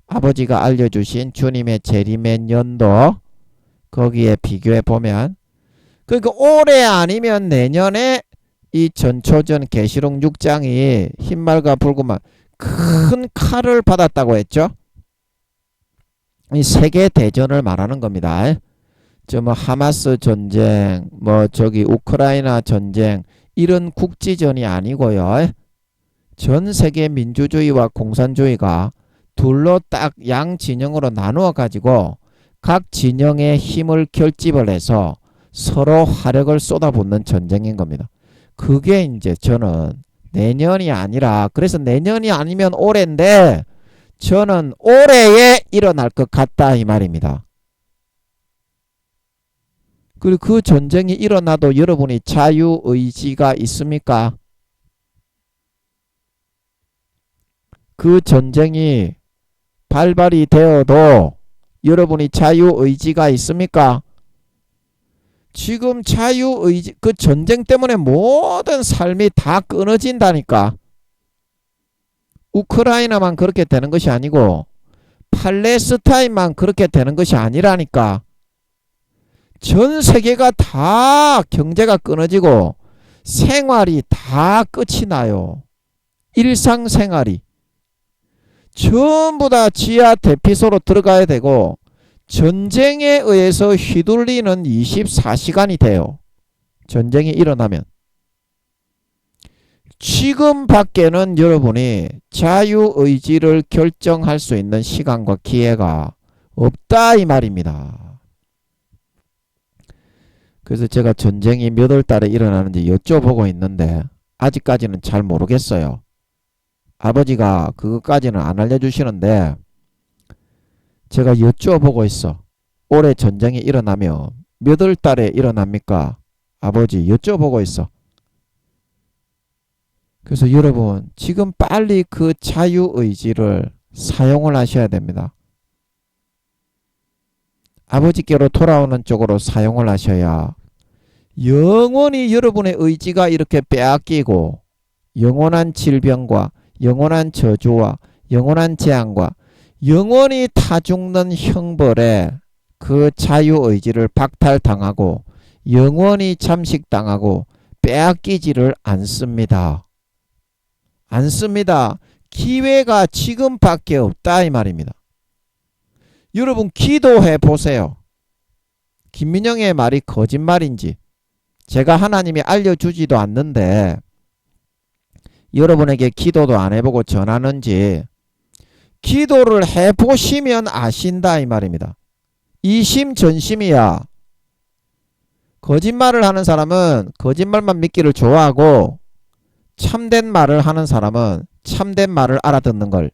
아버지가 알려주신 주님의 재림의 연도 거기에 비교해 보면 그러니까 올해 아니면 내년에 이 전초전 계시록 6장이 흰말과 붉은 말 큰 칼을 받았다고 했죠. 이 세계 대전을 말하는 겁니다. 뭐 하마스 전쟁, 우크라이나 전쟁 이런 국지전이 아니고요. 전 세계 민주주의와 공산주의가 둘로 딱 양 진영으로 나누어 가지고 각 진영의 힘을 결집을 해서 서로 화력을 쏟아붓는 전쟁인 겁니다. 그게 이제 저는 내년이 아니라 그래서 내년이 아니면 올해인데 저는 올해에 일어날 것 같다 이 말입니다. 그리고 그 전쟁이 일어나도 여러분이 자유의지가 있습니까? 그 전쟁이 발발이 되어도 여러분이 자유의지가 있습니까? 지금 자유의지, 그 전쟁 때문에 모든 삶이 다 끊어진다니까. 우크라이나만 그렇게 되는 것이 아니고 팔레스타인만 그렇게 되는 것이 아니라니까. 전 세계가 다 경제가 끊어지고 생활이 다 끝이 나요. 일상생활이. 전부 다 지하 대피소로 들어가야 되고 전쟁에 의해서 휘둘리는 24시간이 돼요. 전쟁이 일어나면. 지금 밖에는 여러분이 자유의지를 결정할 수 있는 시간과 기회가 없다 이 말입니다. 그래서 제가 전쟁이 몇 월 달에 일어나는지 여쭤보고 있는데 아직까지는 잘 모르겠어요. 아버지가 그것까지는 안 알려주시는데 제가 여쭤보고 있어. 올해 전쟁이 일어나면 몇 월 달에 일어납니까? 아버지 여쭤보고 있어. 그래서 여러분 지금 빨리 그 자유의지를 사용을 하셔야 됩니다. 아버지께로 돌아오는 쪽으로 사용을 하셔야 영원히 여러분의 의지가 이렇게 빼앗기고 영원한 질병과 영원한 저주와 영원한 재앙과 영원히 타죽는 형벌에 그 자유의지를 박탈당하고 영원히 잠식당하고 빼앗기지를 않습니다. 않습니다. 기회가 지금밖에 없다 이 말입니다. 여러분 기도해 보세요. 김민영의 말이 거짓말인지 제가 하나님이 알려주지도 않는데 여러분에게 기도도 안 해보고 전하는지 기도를 해보시면 아신다 이 말입니다. 이심전심이야. 거짓말을 하는 사람은 거짓말만 믿기를 좋아하고 참된 말을 하는 사람은 참된 말을 알아듣는 걸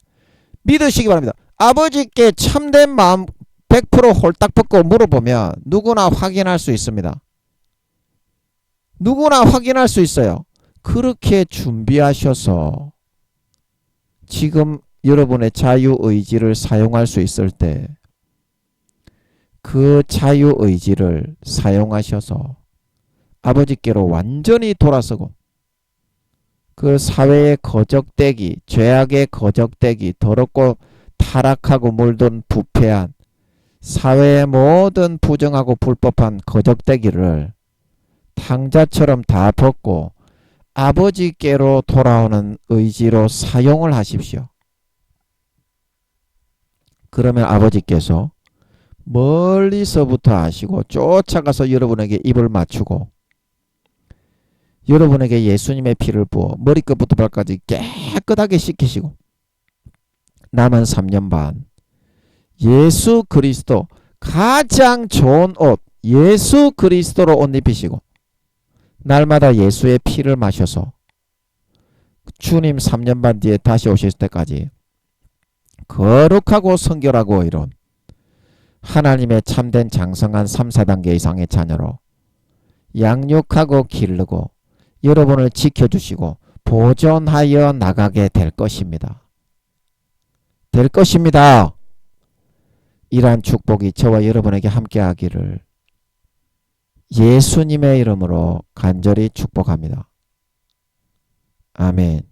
믿으시기 바랍니다. 아버지께 참된 마음 100% 홀딱 벗고 물어보면 누구나 확인할 수 있습니다. 누구나 확인할 수 있어요. 그렇게 준비하셔서 지금 여러분의 자유의지를 사용할 수 있을 때 그 자유의지를 사용하셔서 아버지께로 완전히 돌아서고 그 사회의 거적대기, 죄악의 거적대기, 더럽고 타락하고 물든 부패한 사회의 모든 부정하고 불법한 거적대기를 탕자처럼 다 벗고 아버지께로 돌아오는 의지로 사용을 하십시오. 그러면 아버지께서 멀리서부터 아시고 쫓아가서 여러분에게 입을 맞추고 여러분에게 예수님의 피를 부어 머리끝부터 발까지 깨끗하게 씻기시고 남은 3년 반 예수 그리스도 가장 좋은 옷 예수 그리스도로 옷 입히시고 날마다 예수의 피를 마셔서 주님 3년 반 뒤에 다시 오실 때까지 거룩하고 성결하고 이런 하나님의 참된 장성한 3, 4단계 이상의 자녀로 양육하고 기르고 여러분을 지켜주시고 보존하여 나가게 될 것입니다. 될 것입니다. 이러한 축복이 저와 여러분에게 함께하기를 예수님의 이름으로 간절히 축복합니다. 아멘.